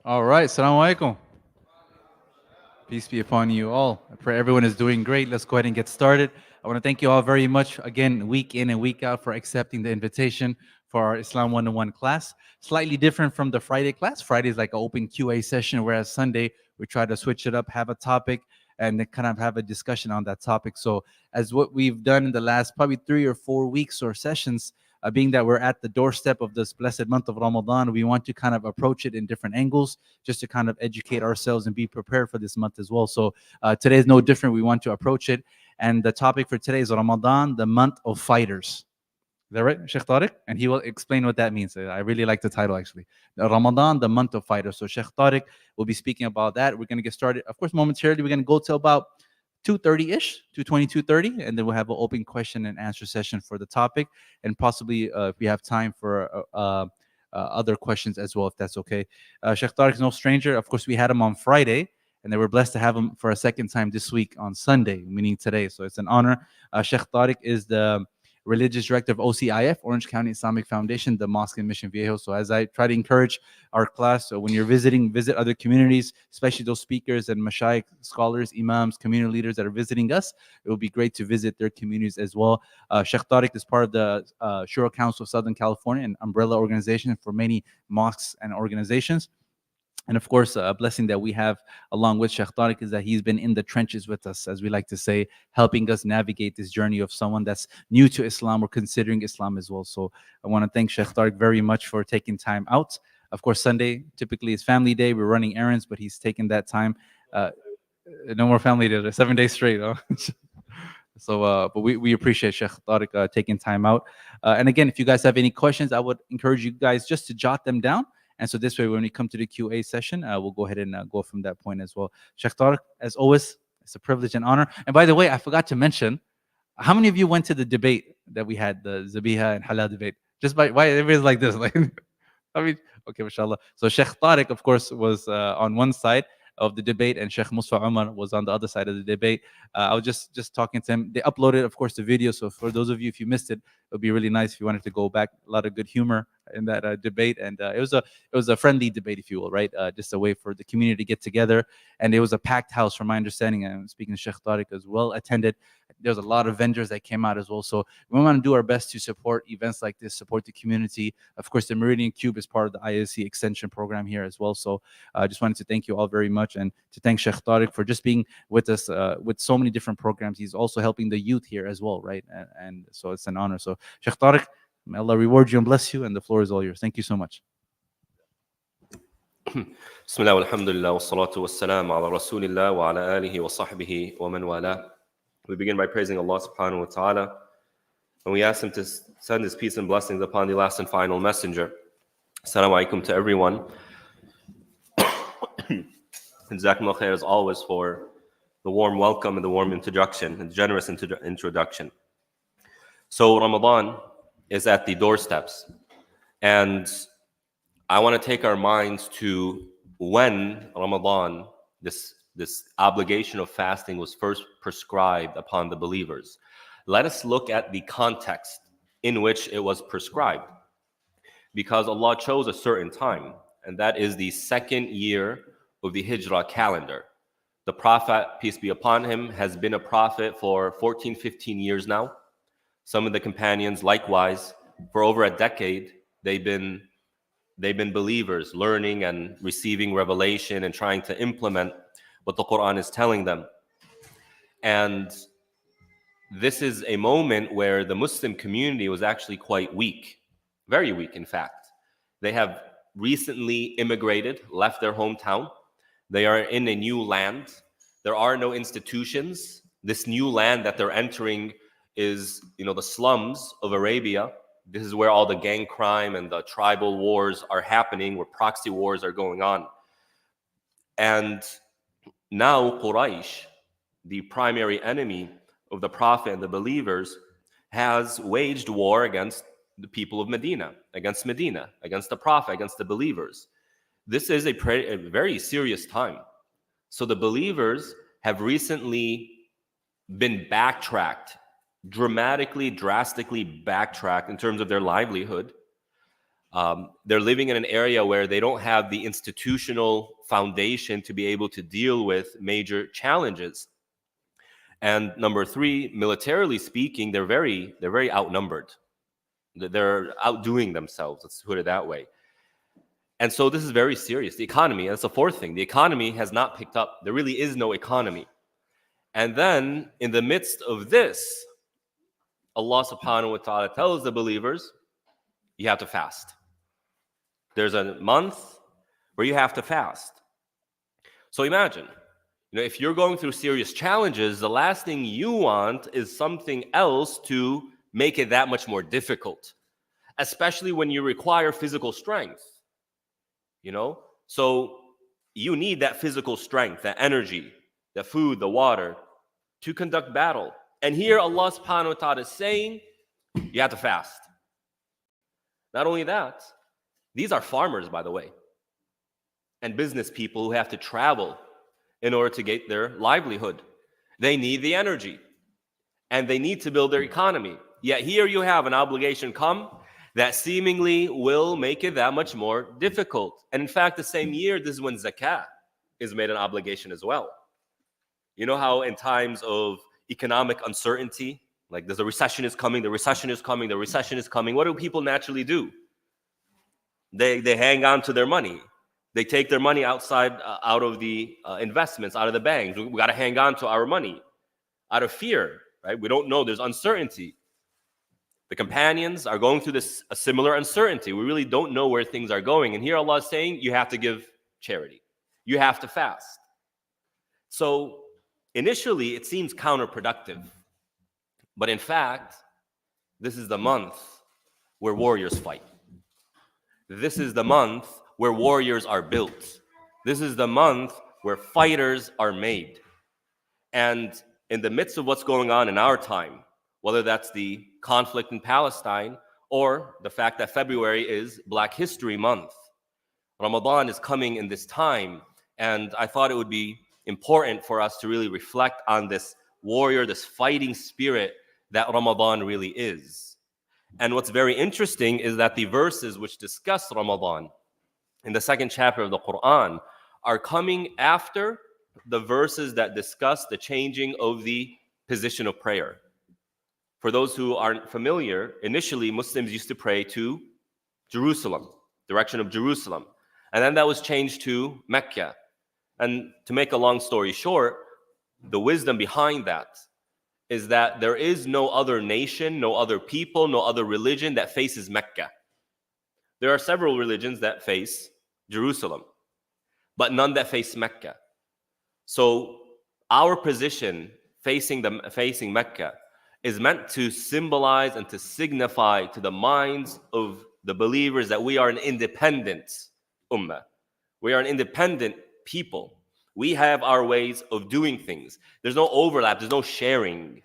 All right, Assalamu alaikum. Peace be upon you all. I pray everyone is doing great. Let's go ahead and get started. I want to thank you all very much again, week in and week out, for accepting the invitation for our Islam 101 class. Slightly different from the Friday class. Friday is like an open QA session, whereas Sunday we try to switch it up, have a topic, and then kind of have a discussion on that topic. So, as what we've done in the last probably 3 or 4 weeks or sessions, being that we're at the doorstep of this blessed month of Ramadan, we want to kind of approach it in different angles just to kind of educate ourselves and be prepared for this month as well. So today is no different. We want to approach it. And the topic for today is Ramadan, the month of fighters. Is that right, Sheikh Tarik? And he will explain what that means. I really like the title, actually. Ramadan, the month of fighters. So Sheikh Tarik will be speaking about that. We're going to get started. Of course, momentarily, we're going to go till about 2:30-ish, 2:20, 2:30, and then we'll have an open question and answer session for the topic, and possibly if we have time for other questions as well, if that's okay. Sheikh Tariq is no stranger. Of course, we had him on Friday, and they were blessed to have him for a second time this week on Sunday, meaning today. So it's an honor. Sheikh Tariq is the religious director of OCIF, Orange County Islamic Foundation, the mosque in Mission Viejo. So as I try to encourage our class, so when you're visiting, visit other communities, especially those speakers and mashayikh, scholars, imams, community leaders that are visiting us. It would be great to visit their communities as well. Sheikh Tariq is part of the Shura Council of Southern California, an umbrella organization for many mosques and organizations. And of course, a blessing that we have along with Sheikh Tariq is that he's been in the trenches with us, as we like to say, helping us navigate this journey of someone that's new to Islam or considering Islam as well. So I want to thank Sheikh Tariq very much for taking time out. Of course, Sunday typically is family day. We're running errands, but he's taken that time. Uh, no more family day, 7 days straight. Huh? So, but we appreciate Sheikh Tariq taking time out. And again, if you guys have any questions, I would encourage you guys just to jot them down. And so this way, when we come to the QA session, we'll go ahead and go from that point as well. Sheikh Tariq, as always, it's a privilege and honor. And by the way, I forgot to mention, how many of you went to the debate that we had, the Zabiha and Halal debate? Just by why everybody's like this, like I mean, okay, mashallah. So Sheikh Tariq, of course, was on one side of the debate, and Sheikh Musa Umar was on the other side of the debate. I was just talking to him. They uploaded, of course, the video. So for those of you, if you missed it, it would be really nice if you wanted to go back. A lot of good humor in that debate, and it was a friendly debate, if you will, right? Just a way for the community to get together, and it was a packed house, from my understanding. And speaking to Sheikh Tariq, as well attended. There's a lot of vendors that came out as well. So we want to do our best to support events like this, support the community. Of course, the Meridian Cube is part of the ISC extension program here as well. So I just wanted to thank you all very much, and to thank Sheikh Tariq for just being with us with so many different programs. He's also helping the youth here as well, right? And so it's an honor. So Sheikh Tariq, may Allah reward you and bless you, and the floor is all yours. Thank you so much. بسم الله والحمد لله والصلاة والسلام على رسول الله وعلى آله وصحبه ومن والاه. We begin by praising Allah subhanahu wa ta'ala, and we ask Him to send His peace and blessings upon the last and final messenger. Assalamu alaikum to everyone. Jazakumullah khair as always for the warm welcome and the warm introduction, and generous introduction. So Ramadan is at the doorsteps, and I want to take our minds to when Ramadan, this obligation of fasting, was first prescribed upon the believers. Let us look at the context in which it was prescribed, because Allah chose a certain time, and that is the second year of the Hijrah calendar. The Prophet, peace be upon him, has been a prophet for 14, 15 years now. Some of the companions, likewise, for over a decade, they've been believers, learning and receiving revelation and trying to implement what the Quran is telling them. And this is a moment where the Muslim community was actually quite weak, very weak, in fact. They have recently immigrated, left their hometown. They are in a new land. There are no institutions. This new land that they're entering is, the slums of Arabia. This is where all the gang crime and the tribal wars are happening, where proxy wars are going on. And now Quraysh, the primary enemy of the Prophet and the believers, has waged war against the people of Medina, against the Prophet, against the believers. This is a very serious time. So the believers have recently been drastically backtracked in terms of their livelihood. They're living in an area where they don't have the institutional foundation to be able to deal with major challenges. And number three, militarily speaking, they're very outnumbered. They're outdoing themselves. Let's put it that way. And so this is very serious. The economy, that's the fourth thing. The economy has not picked up. There really is no economy. And then in the midst of this, Allah subhanahu wa ta'ala tells the believers, you have to fast. There's a month where you have to fast. So imagine, if you're going through serious challenges, the last thing you want is something else to make it that much more difficult, especially when you require physical strength. So you need that physical strength, that energy, the food, the water to conduct battle. And here Allah subhanahu wa ta'ala is saying, you have to fast. Not only that, these are farmers, by the way, and business people who have to travel in order to get their livelihood. They need the energy, and they need to build their economy. Yet here you have an obligation come that seemingly will make it that much more difficult. And in fact, the same year, this is when zakah is made an obligation as well. You know how in times of economic uncertainty, like there's a recession is coming, the recession is coming, the recession is coming. What do people naturally do? They hang on to their money. They take their money outside, out of the investments, out of the banks. We got to hang on to our money out of fear, right? We don't know. There's uncertainty. The companions are going through a similar uncertainty. We really don't know where things are going. And here Allah is saying, you have to give charity. You have to fast. So initially, it seems counterproductive. But in fact, this is the month where warriors fight. This is the month where warriors are built. This is the month where fighters are made. And in the midst of what's going on in our time, whether that's the conflict in Palestine or the fact that February is Black History Month, Ramadan is coming in this time. And I thought it would be important for us to really reflect on this warrior, this fighting spirit that Ramadan really is. And what's very interesting is that the verses which discuss Ramadan in the second chapter of the Quran are coming after the verses that discuss the changing of the position of prayer. For those who aren't familiar, initially Muslims used to pray to Jerusalem, direction of Jerusalem. And then that was changed to Mecca. And to make a long story short, the wisdom behind that is that there is no other nation, no other people, no other religion that faces Mecca. There are several religions that face Jerusalem, but none that face Mecca. So our position facing Mecca is meant to symbolize and to signify to the minds of the believers that we are an independent ummah. We are an independent people. We have our ways of doing things. There's no overlap, there's no sharing.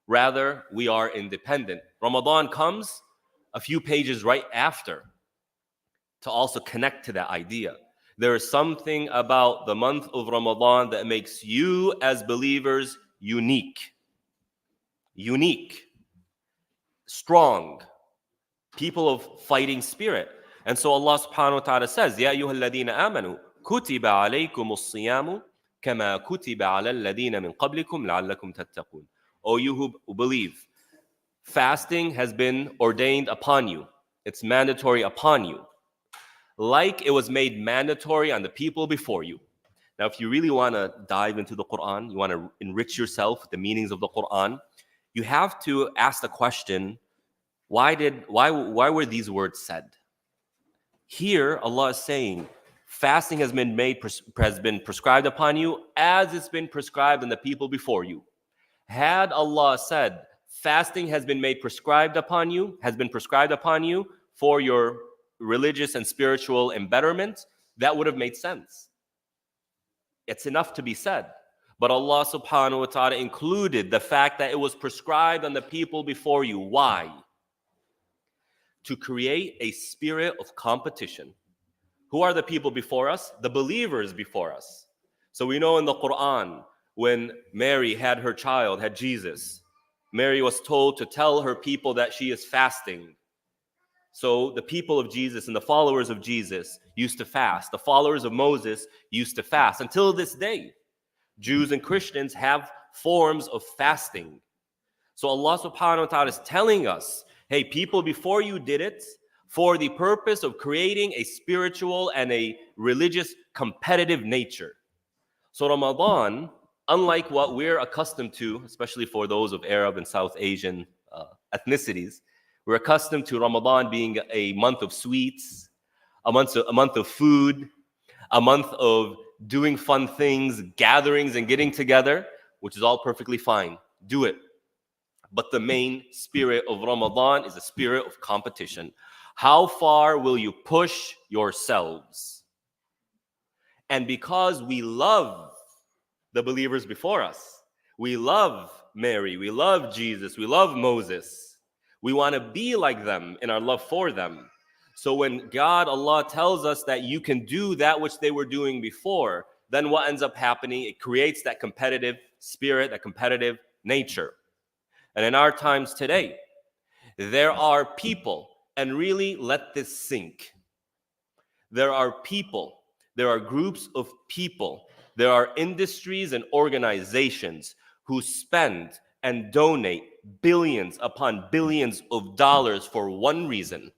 Rather, we are independent. Ramadan comes a few pages right after to also connect to that idea. There is something about the month of Ramadan that makes you as believers unique, strong, people of fighting spirit. And so Allah subhanahu wa ta'ala says, Ya ayyuha alladhina amanu, kutiba alaykum as-siyamu kama kutiba ala alladhina min qablikum la'allakum tattaqun. O you who believe, fasting has been ordained upon you. It's mandatory upon you, like it was made mandatory on the people before you. Now, if you really want to dive into the Quran, you want to enrich yourself with the meanings of the Quran, you have to ask the question, why were these words said? Here, Allah is saying, fasting has been prescribed upon you as it's been prescribed on the people before you. Had Allah said, fasting has been prescribed upon you for your religious and spiritual embetterment, that would have made sense. It's enough to be said. But Allah subhanahu wa ta'ala included the fact that it was prescribed on the people before you. Why? To create a spirit of competition. Who are the people before us? The believers before us. So we know in the Quran, when Mary had her child, had Jesus, Mary was told to tell her people that she is fasting. So the people of Jesus and the followers of Jesus used to fast. The followers of Moses used to fast. Until this day, Jews and Christians have forms of fasting. So Allah subhanahu wa ta'ala is telling us, hey, people, before you did it, for the purpose of creating a spiritual and a religious competitive nature. So Ramadan, unlike what we're accustomed to, especially for those of Arab and South Asian ethnicities, we're accustomed to Ramadan being a month of sweets, a month of food, a month of doing fun things, gatherings and getting together, which is all perfectly fine. Do it. But the main spirit of Ramadan is a spirit of competition. How far will you push yourselves? And because we love the believers before us, we love Mary, we love Jesus, we love Moses, we want to be like them in our love for them. So when God, Allah, tells us that you can do that which they were doing before, then what ends up happening? It creates that competitive spirit, that competitive nature. And in our times today, there are people, and really let this sink. There are people, there are groups of people, there are industries and organizations who spend and donate billions upon billions of dollars for one reason: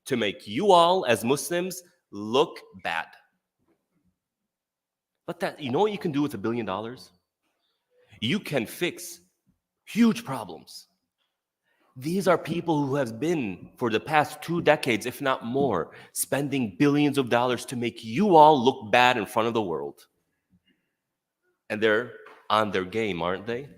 to make you all as Muslims look bad. But that, you know what you can do with $1 billion? You can fix huge problems. These are people who have been, for the past 2 decades, if not more, spending billions of dollars to make you all look bad in front of the world. And they're on their game, aren't they?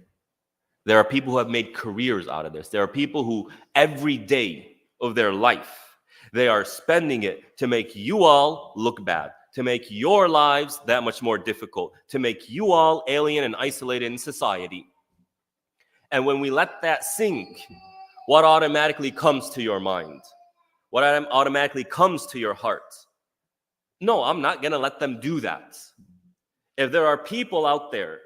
There are people who have made careers out of this. There are people who every day of their life, they are spending it to make you all look bad, to make your lives that much more difficult, to make you all alien and isolated in society. And when we let that sink, what automatically comes to your mind? What automatically comes to your heart? No, I'm not going to let them do that. If there are people out there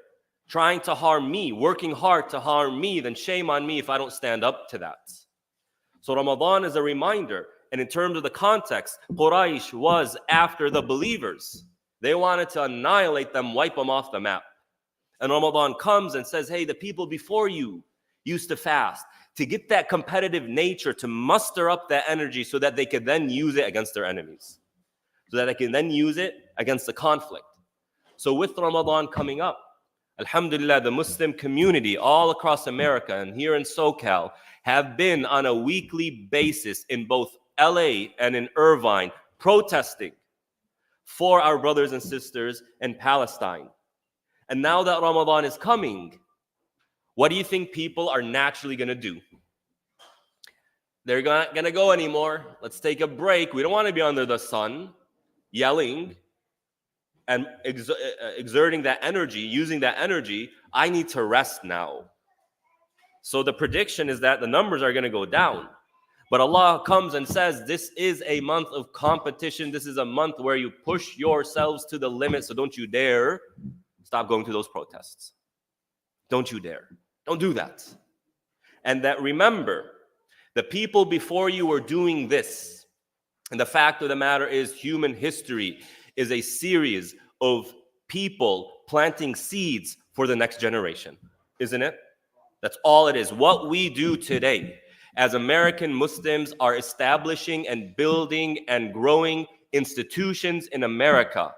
trying to harm me, working hard to harm me, then shame on me if I don't stand up to that. So Ramadan is a reminder. And in terms of the context, Quraysh was after the believers. They wanted to annihilate them, wipe them off the map. And Ramadan comes and says, hey, the people before you used to fast, to get that competitive nature, to muster up that energy so that they could then use it against their enemies, so that they can then use it against the conflict. So with Ramadan coming up, alhamdulillah, the Muslim community all across America and here in SoCal have been on a weekly basis in both LA and in Irvine protesting for our brothers and sisters in Palestine. And now that Ramadan is coming, what do you think people are naturally going to do? They're not going to go anymore. Let's take a break. We don't want to be under the sun, yelling and exerting that energy, using that energy. I need to rest now. So the prediction is that the numbers are going to go down. But Allah comes and says, this is a month of competition. This is a month where you push yourselves to the limit. So don't you dare stop going to those protests. Don't you dare. Don't do that. And that, remember, the people before you were doing this. And the fact of the matter is, human history is a series of people planting seeds for the next generation, isn't it? That's all it is. What we do today as American Muslims are establishing and building and growing institutions in America.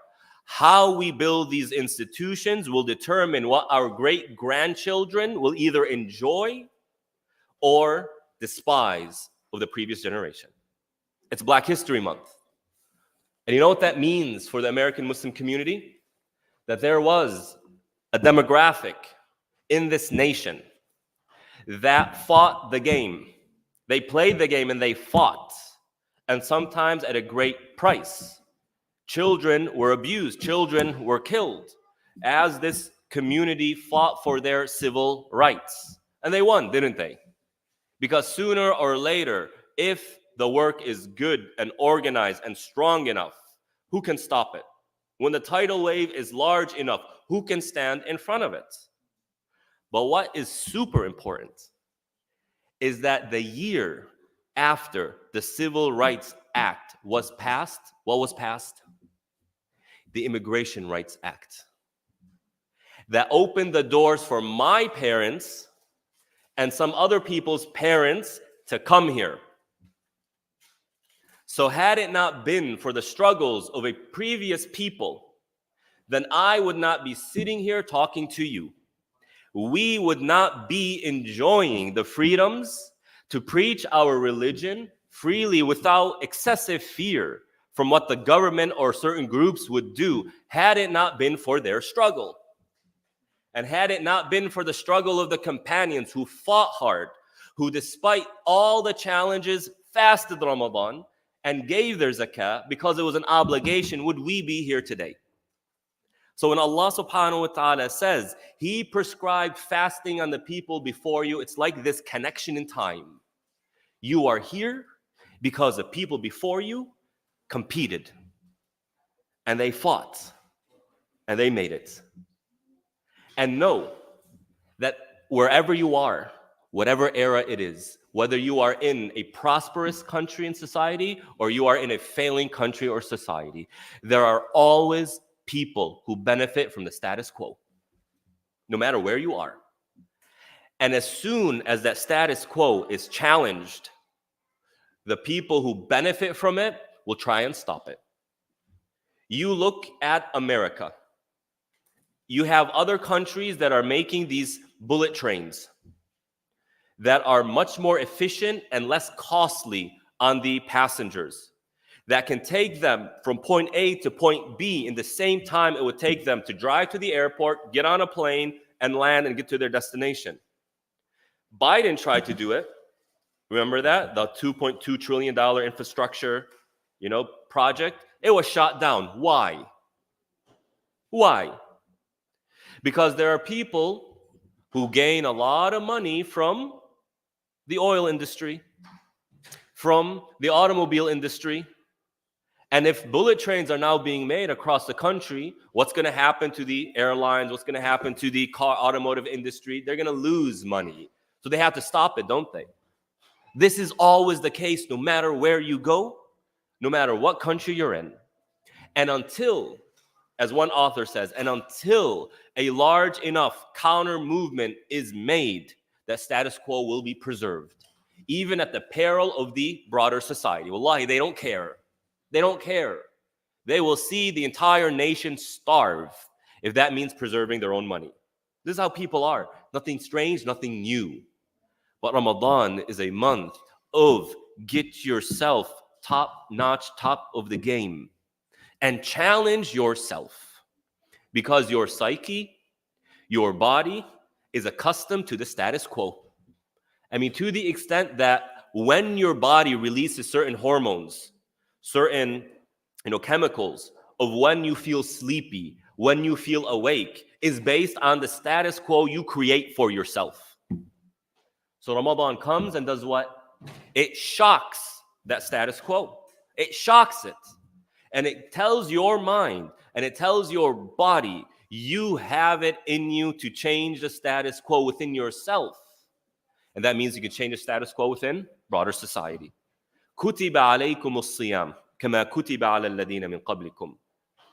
How we build these institutions will determine what our great-grandchildren will either enjoy or despise of the previous generation. It's Black History Month. And you know what that means for the American Muslim community? That there was a demographic in this nation that fought the game. They played the game and they fought, and sometimes at a great price. Children were abused, children were killed as this community fought for their civil rights. And they won, didn't they? Because sooner or later, if the work is good and organized and strong enough, who can stop it? When the tidal wave is large enough, who can stand in front of it? But what is super important is that the year after the Civil Rights Act was passed, what was passed? The Immigration Rights Act. That opened the doors for my parents and some other people's parents to come here. So had it not been for the struggles of a previous people, then I would not be sitting here talking to you. We would not be enjoying the freedoms to preach our religion freely without excessive fear from what the government or certain groups would do, had it not been for their struggle. And had it not been for the struggle of the companions who fought hard, who despite all the challenges fasted Ramadan and gave their zakah because it was an obligation, would we be here today? So when Allah subhanahu wa ta'ala says He prescribed fasting on the people before you, it's like this connection in time. You are here because the people before you competed and they fought and they made it. And know that wherever you are, whatever era it is, whether you are in a prosperous country and society or you are in a failing country or society, there are always people who benefit from the status quo, no matter where you are. And as soon as that status quo is challenged, the people who benefit from it will try and stop it. You look at America. You have other countries that are making these bullet trains that are much more efficient and less costly on the passengers, that can take them from point A to point B in the same time it would take them to drive to the airport, get on a plane, and land and get to their destination. Biden tried to do it. Remember that? The $2.2 trillion infrastructure, project. It was shot down. Why? Why? Because there are people who gain a lot of money from the oil industry, from the automobile industry. And if bullet trains are now being made across the country, what's going to happen to the airlines? What's going to happen to the automotive industry? They're going to lose money. So they have to stop it, don't they? This is always the case, no matter where you go, no matter what country you're in. And until, as one author says, and until a large enough counter movement is made, that status quo will be preserved, even at the peril of the broader society. Wallahi, they don't care. They don't care. They will see the entire nation starve if that means preserving their own money. This is how people are. Nothing strange, nothing new. But Ramadan is a month of get yourself top-notch, top of the game, and challenge yourself, because your psyche, your body is accustomed to the status quo. I mean, to the extent that when your body releases certain hormones, certain chemicals of when you feel sleepy, when you feel awake, is based on the status quo you create for yourself. So Ramadan comes and does what? It shocks that status quo. It shocks it. And it tells your mind and it tells your body, you have it in you to change the status quo within yourself. And that means you can change the status quo within broader society. كُتِبَ عَلَيْكُمُ الصِّيَامُ كَمَا كُتِبَ عَلَى الَّذِينَ مِنْ قَبْلِكُمْ.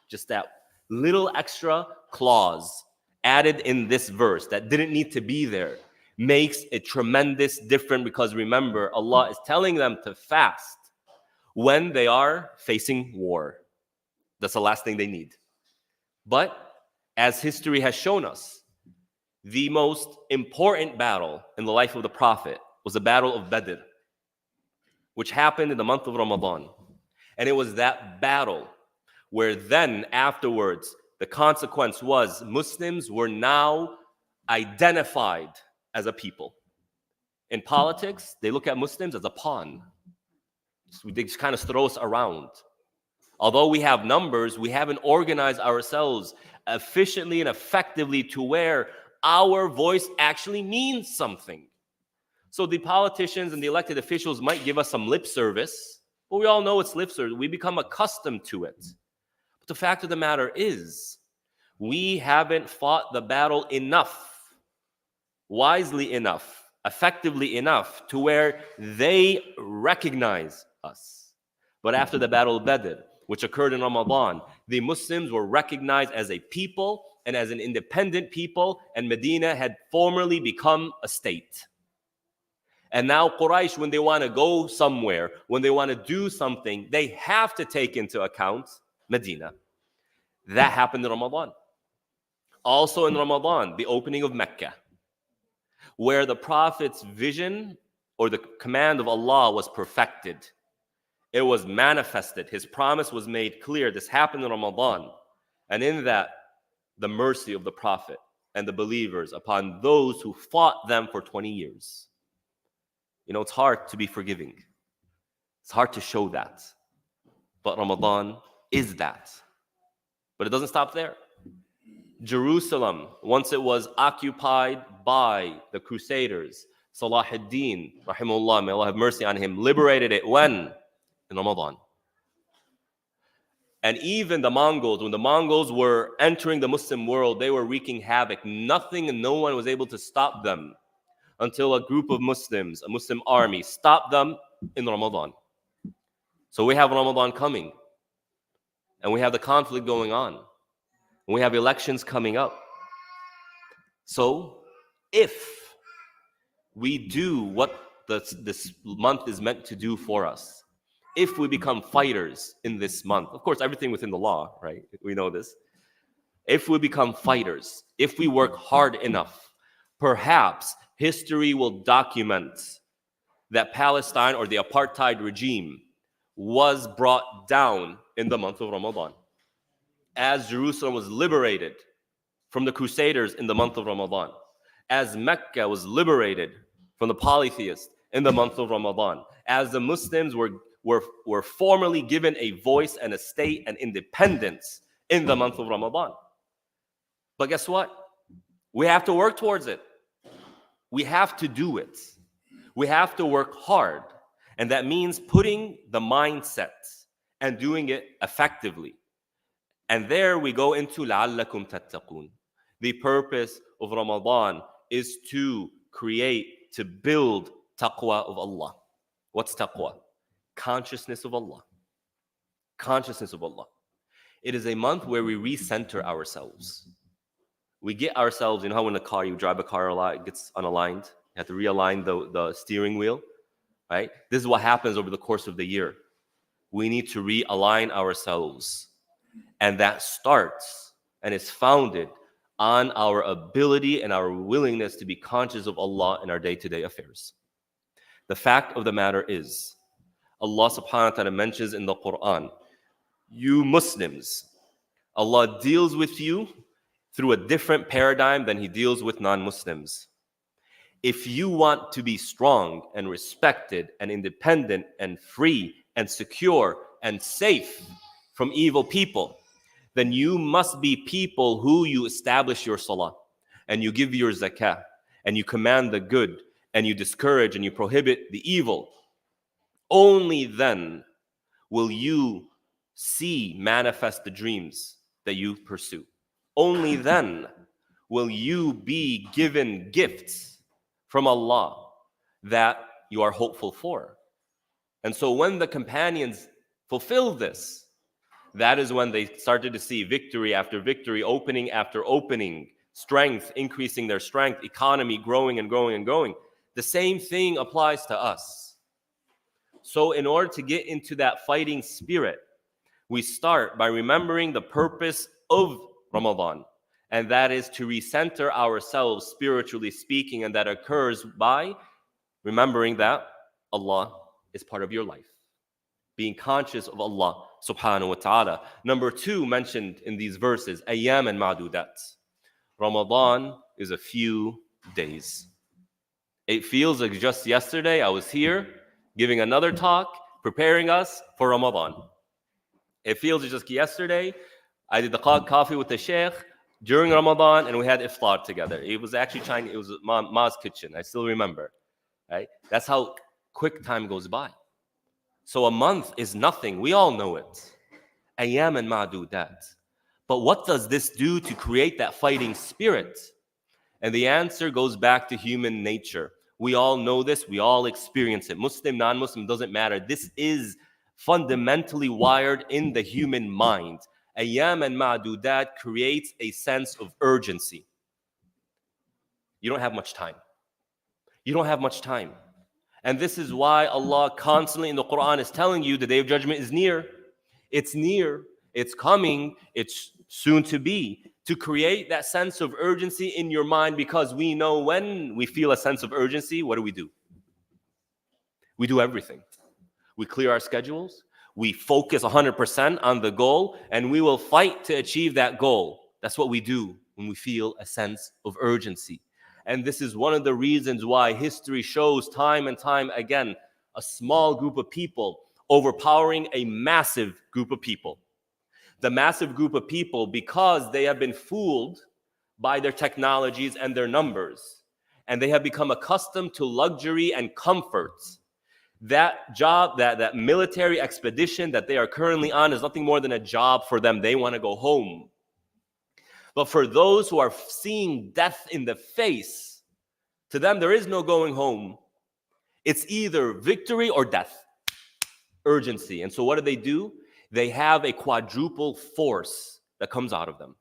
Just that little extra clause added in this verse that didn't need to be there makes a tremendous difference, because remember, Allah is telling them to fast when they are facing war. That's the last thing they need. But as history has shown us, the most important battle in the life of the Prophet was the Battle of Badr, which happened in the month of Ramadan. And it was that battle where then afterwards, the consequence was Muslims were now identified as a people. In politics, they look at Muslims as a pawn. So they just kind of throw us around. Although we have numbers, we haven't organized ourselves efficiently and effectively to where our voice actually means something. So the politicians and the elected officials might give us some lip service, but we all know it's lip service. We become accustomed to it. But the fact of the matter is, we haven't fought the battle enough, wisely enough, effectively enough to where they recognize us. But after the Battle of Badr, which occurred in Ramadan, the Muslims were recognized as a people and as an independent people, and Medina had formerly become a state. And now Quraysh, when they want to go somewhere, when they want to do something, they have to take into account Medina. That happened in Ramadan. Also in Ramadan, the opening of Mecca, where the Prophet's vision or the command of Allah was perfected. It was manifested. His promise was made clear. This happened in Ramadan. And in that, the mercy of the Prophet and the believers upon those who fought them for 20 years. You know, it's hard to be forgiving. It's hard to show that. But Ramadan is that. But it doesn't stop there. Jerusalem, once it was occupied by the Crusaders, Salah ad-Din, rahimahullah, may Allah have mercy on him, liberated it when? In Ramadan. And even the Mongols, when the Mongols were entering the Muslim world, they were wreaking havoc. Nothing and no one was able to stop them until a group of Muslims, a Muslim army, stopped them in Ramadan. So we have Ramadan coming, and we have the conflict going on, and we have elections coming up. So if we do what this month is meant to do for us, if we become fighters in this month, of course, everything within the law, right? We know this. If we become fighters, if we work hard enough, perhaps history will document that Palestine or the apartheid regime was brought down in the month of Ramadan, as Jerusalem was liberated from the Crusaders in the month of Ramadan, as Mecca was liberated from the polytheists in the month of Ramadan, as the Muslims were formally given a voice and a state and independence in the month of Ramadan. But guess what? We have to work towards it. We have to do it. We have to work hard. And that means putting the mindset and doing it effectively. And there we go into لَعَلَّكُمْ تَتَّقُونَ. The purpose of Ramadan is to create, to build taqwa of Allah. What's taqwa? Consciousness of Allah. Consciousness of Allah. It is a month where we recenter ourselves. We get ourselves, you know how in a car, you drive a car a lot, it gets unaligned. You have to realign the steering wheel, right? This is what happens over the course of the year. We need to realign ourselves. And that starts and is founded on our ability and our willingness to be conscious of Allah in our day-to-day affairs. The fact of the matter is, Allah subhanahu wa ta'ala mentions in the Quran, you Muslims, Allah deals with you through a different paradigm than He deals with non-Muslims. If you want to be strong and respected and independent and free and secure and safe from evil people, then you must be people who you establish your salah and you give your zakah and you command the good and you discourage and you prohibit the evil. Only then will you see manifest the dreams that you pursue. Only then will you be given gifts from Allah that you are hopeful for. And so when the companions fulfilled this, that is when they started to see victory after victory, opening after opening, strength, increasing their strength, economy growing and growing and growing. The same thing applies to us. So in order to get into that fighting spirit, we start by remembering the purpose of Ramadan, and that is to recenter ourselves spiritually speaking, and that occurs by remembering that Allah is part of your life, being conscious of Allah subhanahu wa ta'ala. Number 2 mentioned in these verses, ayyam and ma'dudat. Ramadan is a few days. It feels like just yesterday I was here giving another talk, preparing us for Ramadan. It feels just yesterday I did the coffee with the Shaykh during Ramadan, and we had iftar together. It was actually Chinese. It was Ma's kitchen. I still remember. Right? That's how quick time goes by. So a month is nothing. We all know it. Ayyam and ma'dudat. But what does this do to create that fighting spirit? And the answer goes back to human nature. We all know this. We all experience it. Muslim, non-Muslim, doesn't matter. This is fundamentally wired in the human mind. Ayyam and ma'dudat creates a sense of urgency. You don't have much time. You don't have much time. And this is why Allah constantly in the Quran is telling you the day of judgment is near. It's near. It's coming. It's soon to be. To create that sense of urgency in your mind, because we know when we feel a sense of urgency, what do? We do everything. We clear our schedules. We focus 100% on the goal, and we will fight to achieve that goal. That's what we do when we feel a sense of urgency. And this is one of the reasons why history shows time and time again a small group of people overpowering a massive group of people. The massive group of people, because they have been fooled by their technologies and their numbers, and they have become accustomed to luxury and comforts. That job, that military expedition that they are currently on is nothing more than a job for them. They want to go home. But for those who are seeing death in the face, to them there is no going home. It's either victory or death. Urgency. And so what do? They have a quadruple force that comes out of them.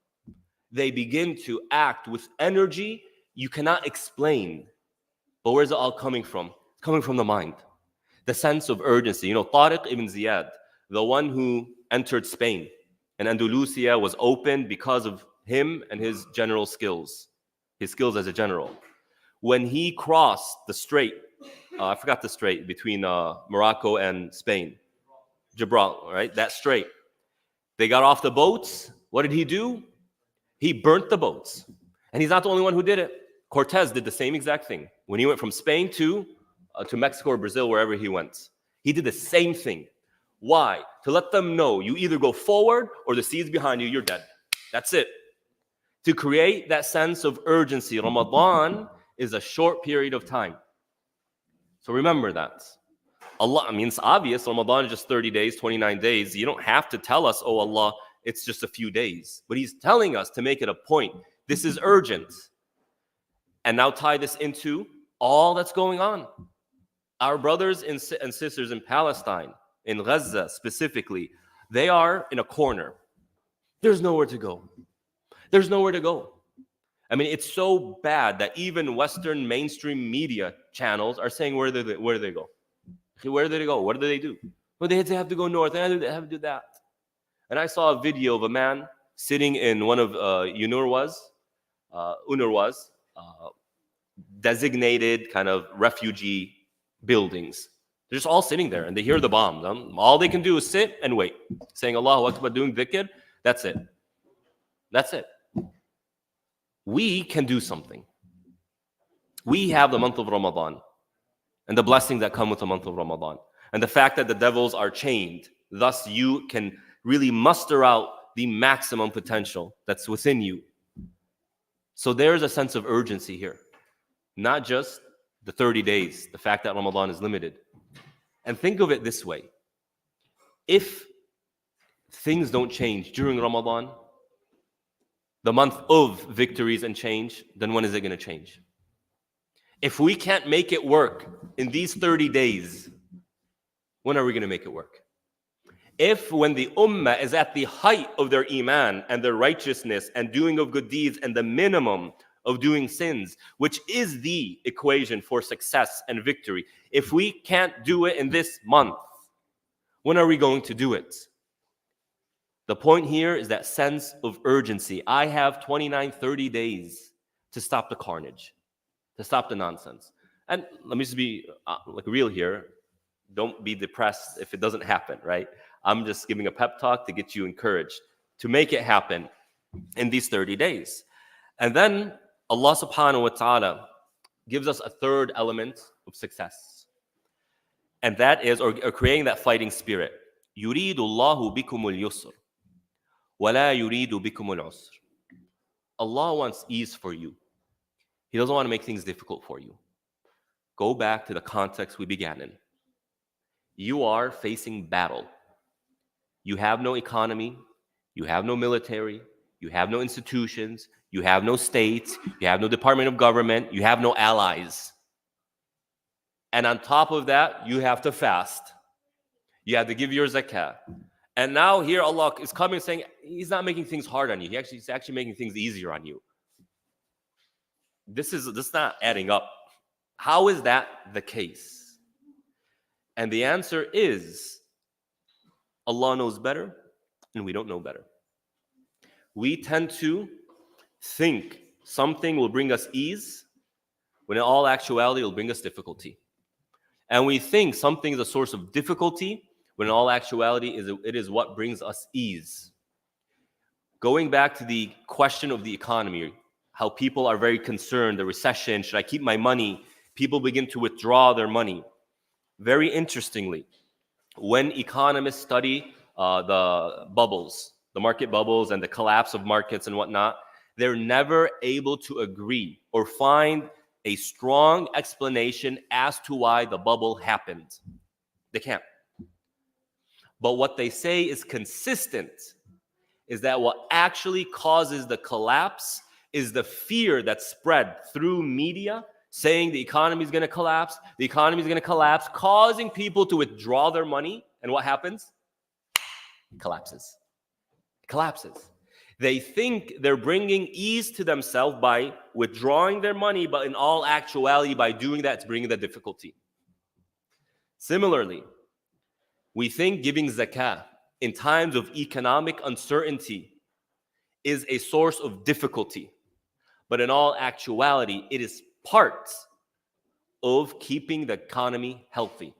They begin to act with energy you cannot explain. But where's it all coming from? It's coming from the mind. The sense of urgency. You know, Tarik ibn Ziyad, the one who entered Spain, and Andalusia was opened because of him and his general skills, his skills as a general. When he crossed the strait, I forgot the strait between Morocco and Spain, Gibraltar, right? That strait. They got off the boats. What did he do? He burnt the boats. And he's not the only one who did it. Cortez did the same exact thing. When he went from Spain to Mexico or Brazil, wherever he went, he did the same thing. Why? To let them know you either go forward or the sea's behind you, you're dead. That's it. To create that sense of urgency. Ramadan is a short period of time. So remember that. Allah, I mean, it's obvious. Ramadan is just 30 days, 29 days. You don't have to tell us, oh Allah, it's just a few days. But He's telling us to make it a point. This is urgent. And now tie this into all that's going on. Our brothers and sisters in Palestine, in Gaza specifically, they are in a corner. There's nowhere to go. There's nowhere to go. I mean, it's so bad that even Western mainstream media channels are saying, where do they go? Where do they go? What do they do? Well, they have to go north. They have to do that. And I saw a video of a man sitting in one of UNRWA's designated kind of refugee buildings. They're just all sitting there and they hear the bombs. All they can do is sit and wait, saying Allahu Akbar, doing dhikr. That's it. That's it. We can do something. We have the month of Ramadan and the blessings that come with the month of Ramadan. And the fact that the devils are chained, thus you can really muster out the maximum potential that's within you. So there's a sense of urgency here. Not just the 30 days, the fact that Ramadan is limited. And think of it this way. If things don't change during Ramadan, the month of victories and change, then when is it going to change? If we can't make it work in these 30 days, when are we going to make it work? If when the ummah is at the height of their iman and their righteousness and doing of good deeds and the minimum of doing sins, which is the equation for success and victory, if we can't do it in this month, when are we going to do it? The point here is that sense of urgency. I have 29, 30 days to stop the carnage, to stop the nonsense. And let me just be real here. Don't be depressed if it doesn't happen, right? I'm just giving a pep talk to get you encouraged to make it happen in these 30 days. And then Allah subhanahu wa ta'ala gives us a third element of success. And that is, or creating that fighting spirit. يُرِيدُ اللَّهُ بِكُمُ الْيُسْرِ وَلَا يُرِيدُ بِكُمُ الْعُسْرِ. Allah wants ease for you. He doesn't want to make things difficult for you. Go back to the context we began in. You are facing battle. You have no economy. You have no military. You have no institutions. You have no states. You have no department of government. You have no allies. And on top of that, you have to fast. You have to give your zakah. And now here Allah is coming saying, He's not making things hard on you. He's actually making things easier on you. This is not adding up. How is that the case? And the answer is Allah knows better and we don't know better. We tend to think something will bring us ease when in all actuality it will bring us difficulty. And we think something is a source of difficulty when in all actuality it is what brings us ease. Going back to the question of the economy, how people are very concerned, the recession, should I keep my money? People begin to withdraw their money. Very interestingly, when economists study the bubbles, the market bubbles and the collapse of markets and whatnot, they're never able to agree or find a strong explanation as to why the bubble happened. They can't. But what they say is consistent is that what actually causes the collapse is the fear that spread through media saying the economy is going to collapse, causing people to withdraw their money. And what happens? It collapses. It collapses. They think they're bringing ease to themselves by withdrawing their money, but in all actuality, by doing that, it's bringing the difficulty. Similarly, we think giving zakah in times of economic uncertainty is a source of difficulty. But in all actuality, it is part of keeping the economy healthy.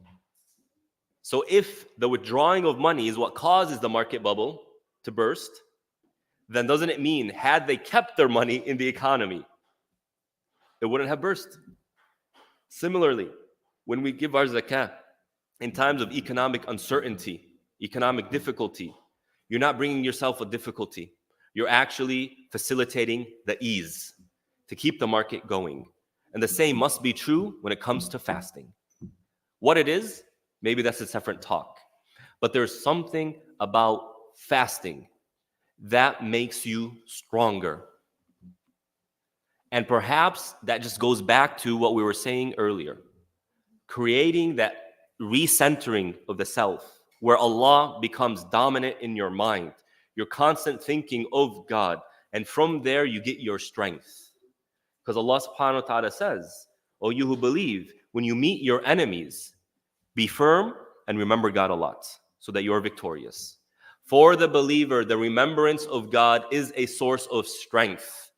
So if the withdrawing of money is what causes the market bubble to burst, then doesn't it mean had they kept their money in the economy, it wouldn't have burst? Similarly, when we give our zakah in times of economic uncertainty, economic difficulty, you're not bringing yourself a difficulty. You're actually facilitating the ease to keep the market going. And the same must be true when it comes to fasting. What it is, maybe that's a separate talk. But there's something about fasting that makes you stronger. And perhaps that just goes back to what we were saying earlier, creating that recentering of the self, where Allah becomes dominant in your mind, your constant thinking of God, and from there you get your strength. Because Allah subhanahu wa ta'ala says, "O you who believe, when you meet your enemies, be firm and remember God a lot, so that you're victorious." For the believer, the remembrance of God is a source of strength.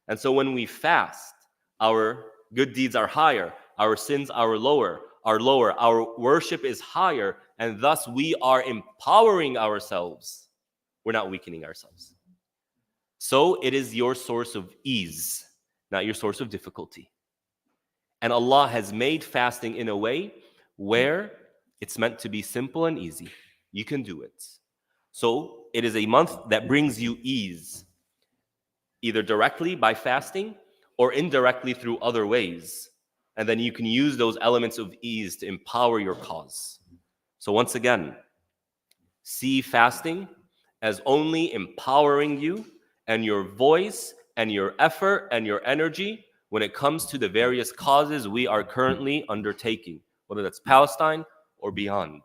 And so when we fast, our good deeds are higher, our sins are lower, our worship is higher, and thus we are empowering ourselves. We're not weakening ourselves. So it is your source of ease, not your source of difficulty. And Allah has made fasting in a way where it's meant to be simple and easy. You can do it. So it is a month that brings you ease, either directly by fasting or indirectly through other ways. And then you can use those elements of ease to empower your cause. So once again, see fasting as only empowering you and your voice and your effort and your energy when it comes to the various causes we are currently undertaking, whether that's Palestine or beyond.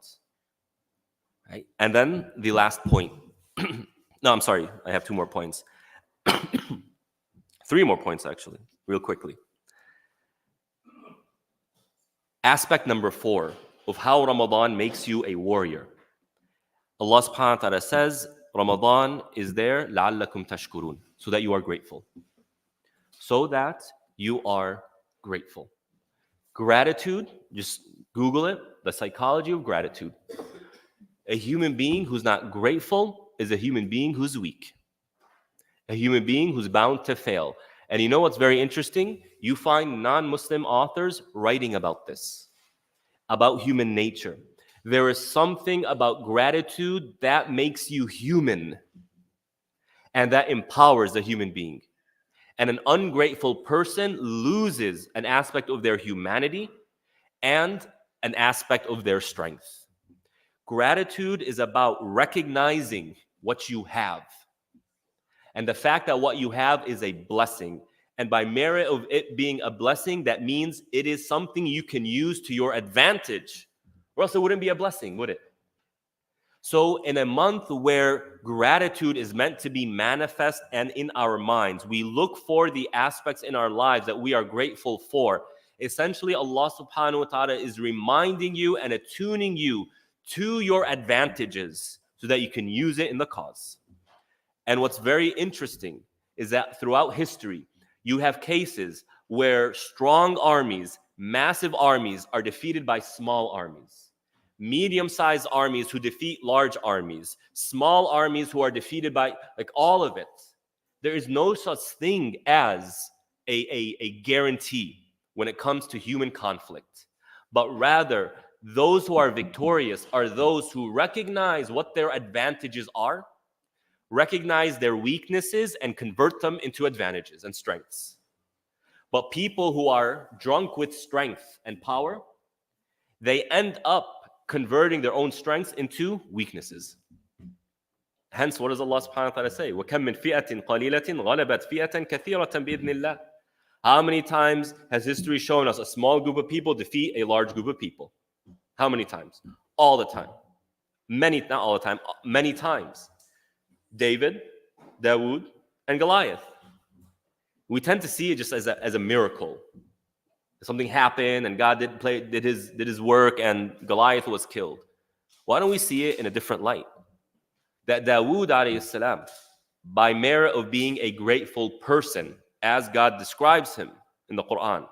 Right? And then the last point. No, I'm sorry. I have 2 more points. 3 more points, actually, real quickly. Aspect number 4 of how Ramadan makes you a warrior. Allah subhanahu wa ta'ala says, Ramadan is there, لَعَلَّكُمْ تَشْكُرُونَ, so that you are grateful. So that you are grateful. Gratitude, just Google it, the psychology of gratitude. A human being who's not grateful is a human being who's weak. A human being who's bound to fail. And you know what's very interesting? You find non-Muslim authors writing about this, about human nature. There is something about gratitude that makes you human and that empowers the human being. And an ungrateful person loses an aspect of their humanity and an aspect of their strength. Gratitude is about recognizing what you have. And the fact that what you have is a blessing And by merit of it being a blessing, that means it is something you can use to your advantage. Or else it wouldn't be a blessing, would it? So, in a month where gratitude is meant to be manifest and in our minds, we look for the aspects in our lives that we are grateful for. Essentially, Allah subhanahu wa ta'ala is reminding you and attuning you to your advantages so that you can use it in the cause. And what's very interesting is that throughout history, you have cases where strong armies, massive armies, are defeated by small armies. Medium-sized armies who defeat large armies, small armies who are defeated by, like, all of it. There is no such thing as a guarantee when it comes to human conflict, but rather those who are victorious are those who recognize what their advantages are, recognize their weaknesses, and convert them into advantages and strengths. But people who are drunk with strength and power, they end up converting their own strengths into weaknesses. Hence, what does Allah subhanahu wa ta'ala say? وَكَمْ مِنْ فِئَةٍ قَلِيلَةٍ غَلَبَتْ فِئَةً كَثِيرَةً بِإِذْنِ اللَّهِ. How many times has history shown us a small group of people defeat a large group of people? How many times? All the time. Many, not all the time, many times. David, Dawood, and Goliath. We tend to see it just as a miracle. Something happened and God did his work and Goliath was killed. Why don't we see it in a different light? That Dawood alayhi salam, by merit of being a grateful person, as God describes him in the Quran,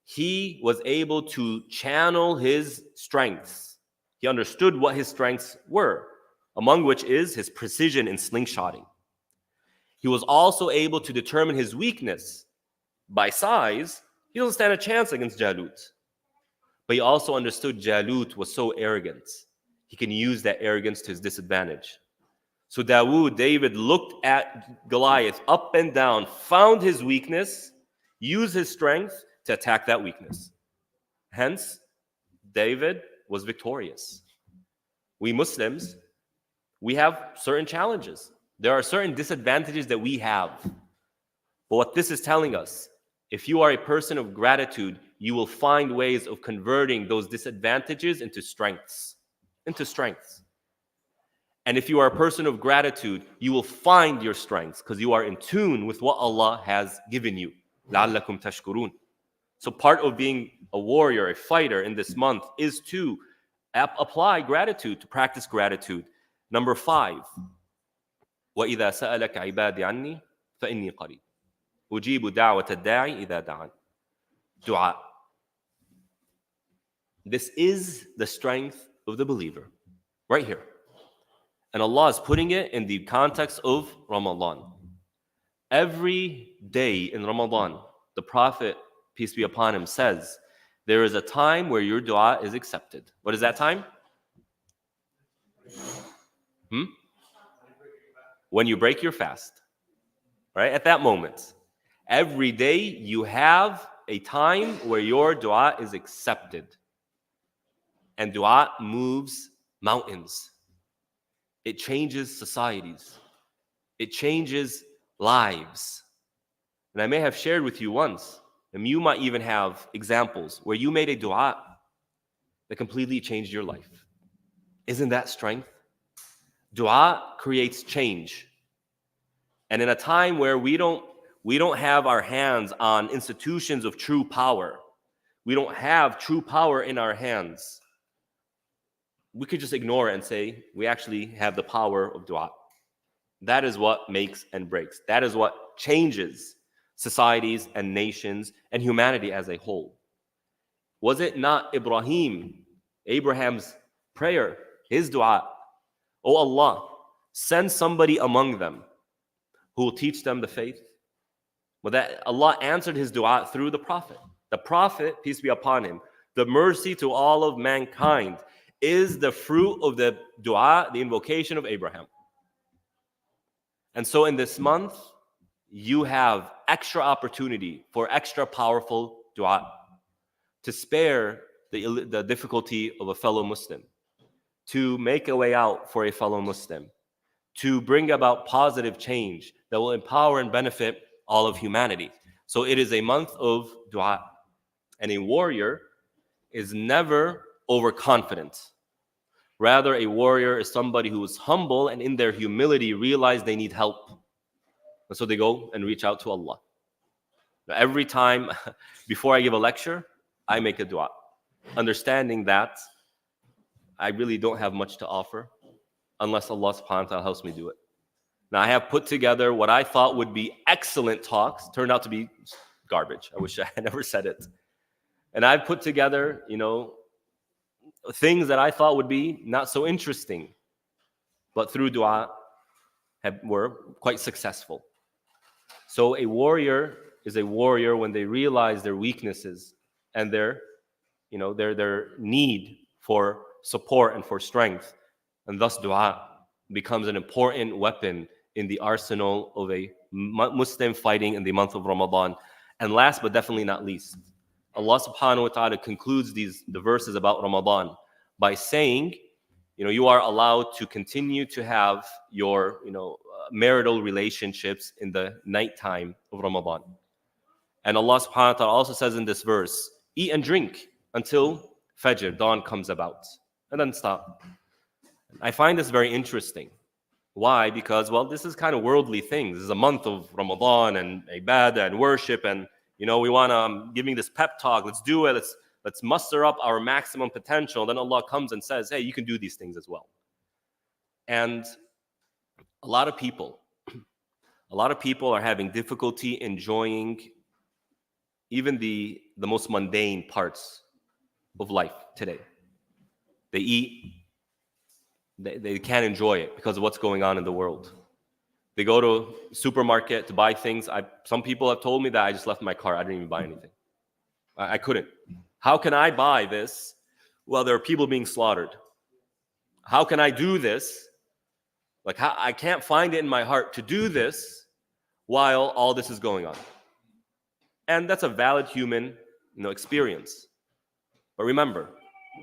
he was able to channel his strengths. He understood what his strengths were, among which is his precision in slingshotting. He was also able to determine his weakness. By size, he doesn't stand a chance against Jalut. But he also understood Jalut was so arrogant. He can use that arrogance to his disadvantage. So David looked at Goliath up and down, found his weakness, used his strength to attack that weakness. Hence, David was victorious. We Muslims, we have certain challenges. There are certain disadvantages that we have. But what this is telling us, if you are a person of gratitude, you will find ways of converting those disadvantages into strengths. And if you are a person of gratitude, you will find your strengths because you are in tune with what Allah has given you. لَعَلَّكُمْ تَشْكُرُونَ. So part of being a warrior, a fighter in this month is to apply gratitude, to practice gratitude. Number 5, وَإِذَا سَأَلَكَ عِبَادِ عَنِّي فَإِنِّي قَرِيبٌ أُجِيبُ دَعْوَةَ الدَّاعِ إِذَا دَعَانِ. Dua. This is the strength of the believer, right here. And Allah is putting it in the context of Ramadan. Every day in Ramadan, the Prophet, peace be upon him, says, there is a time where your dua is accepted. What is that time? When you break your fast. Right? At that moment. Every day you have a time where your dua is accepted. And dua moves mountains. It changes societies. It changes lives. And I may have shared with you once, and you might even have examples where you made a dua that completely changed your life. Isn't that strength? Dua creates change. And in a time where we don't have our hands on institutions of true power, we don't have true power in our hands, we could just ignore it and say, we actually have the power of dua. That is what makes and breaks. That is what changes societies and nations and humanity as a whole. Was it not Abraham's prayer, his dua? Oh Allah, send somebody among them who will teach them the faith. Well, that Allah answered his dua through the Prophet. The Prophet, peace be upon him, the mercy to all of mankind, is the fruit of the dua, the invocation of Abraham. And so in this month, you have extra opportunity for extra powerful dua to spare the difficulty of a fellow Muslim, to make a way out for a fellow Muslim, to bring about positive change that will empower and benefit all of humanity. So it is a month of dua. And a warrior is never overconfident. Rather, a warrior is somebody who is humble and in their humility realize they need help. And so they go and reach out to Allah. Now, every time before I give a lecture, I make a dua, understanding that I really don't have much to offer unless Allah subhanahu wa ta'ala helps me do it. Now, I have put together what I thought would be excellent talks, turned out to be garbage. I wish I had never said it. And I've put together, things that I thought would be not so interesting, but through dua were quite successful. So a warrior is a warrior when they realize their weaknesses and their need for support and for strength. And thus dua becomes an important weapon in the arsenal of a Muslim fighting in the month of Ramadan. And last but definitely not least, Allah subhanahu wa ta'ala concludes the verses about Ramadan by saying, you are allowed to continue to have your, marital relationships in the nighttime of Ramadan. And Allah subhanahu wa ta'ala also says in this verse, eat and drink until Fajr, dawn comes about, and then stop. I find this very interesting. Why? Because, this is kind of worldly things. This is a month of Ramadan and ibadah and worship, and we want to giving this pep talk. Let's do it. Let's muster up our maximum potential. Then Allah comes and says, hey, you can do these things as well. And a lot of people are having difficulty enjoying even the most mundane parts of life today. They eat, they can't enjoy it because of what's going on in the world. They go to a supermarket to buy things. Some people have told me that I just left my car. I didn't even buy anything. I couldn't. How can I buy this while there are people being slaughtered? How can I do this? I can't find it in my heart to do this while all this is going on. And that's a valid human, experience. But remember,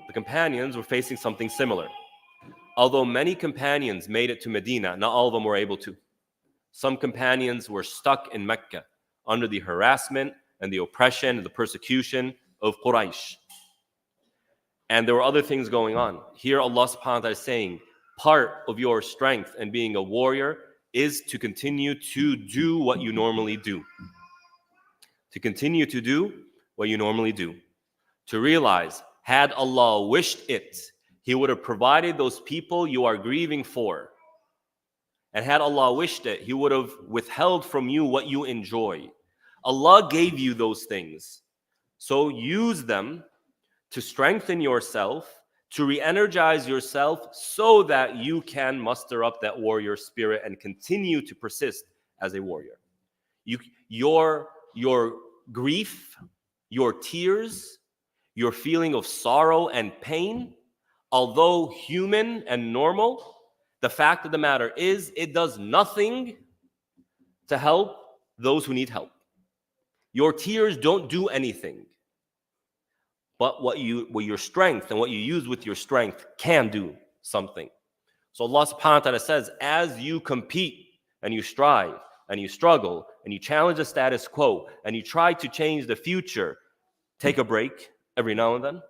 the companions were facing something similar. Although many companions made it to Medina, not all of them were able to. Some companions were stuck in Mecca under the harassment and the oppression and the persecution of Quraysh. And there were other things going on. Here Allah subhanahu wa ta'ala is saying, part of your strength and being a warrior is to continue to do what you normally do. To continue to do what you normally do. To realize, had Allah wished it, He would have provided those people you are grieving for. And had Allah wished it, He would have withheld from you what you enjoy. Allah gave you those things. So use them to strengthen yourself, to re-energize yourself so that you can muster up that warrior spirit and continue to persist as a warrior. Your grief, your tears, your feeling of sorrow and pain, although human and normal, the fact of the matter is it does nothing to help those who need help. Your tears don't do anything. But what your strength and what you use with your strength can do something. So Allah subhanahu wa ta'ala says, as you compete and you strive and you struggle and you challenge the status quo and you try to change the future, take a break every now and then.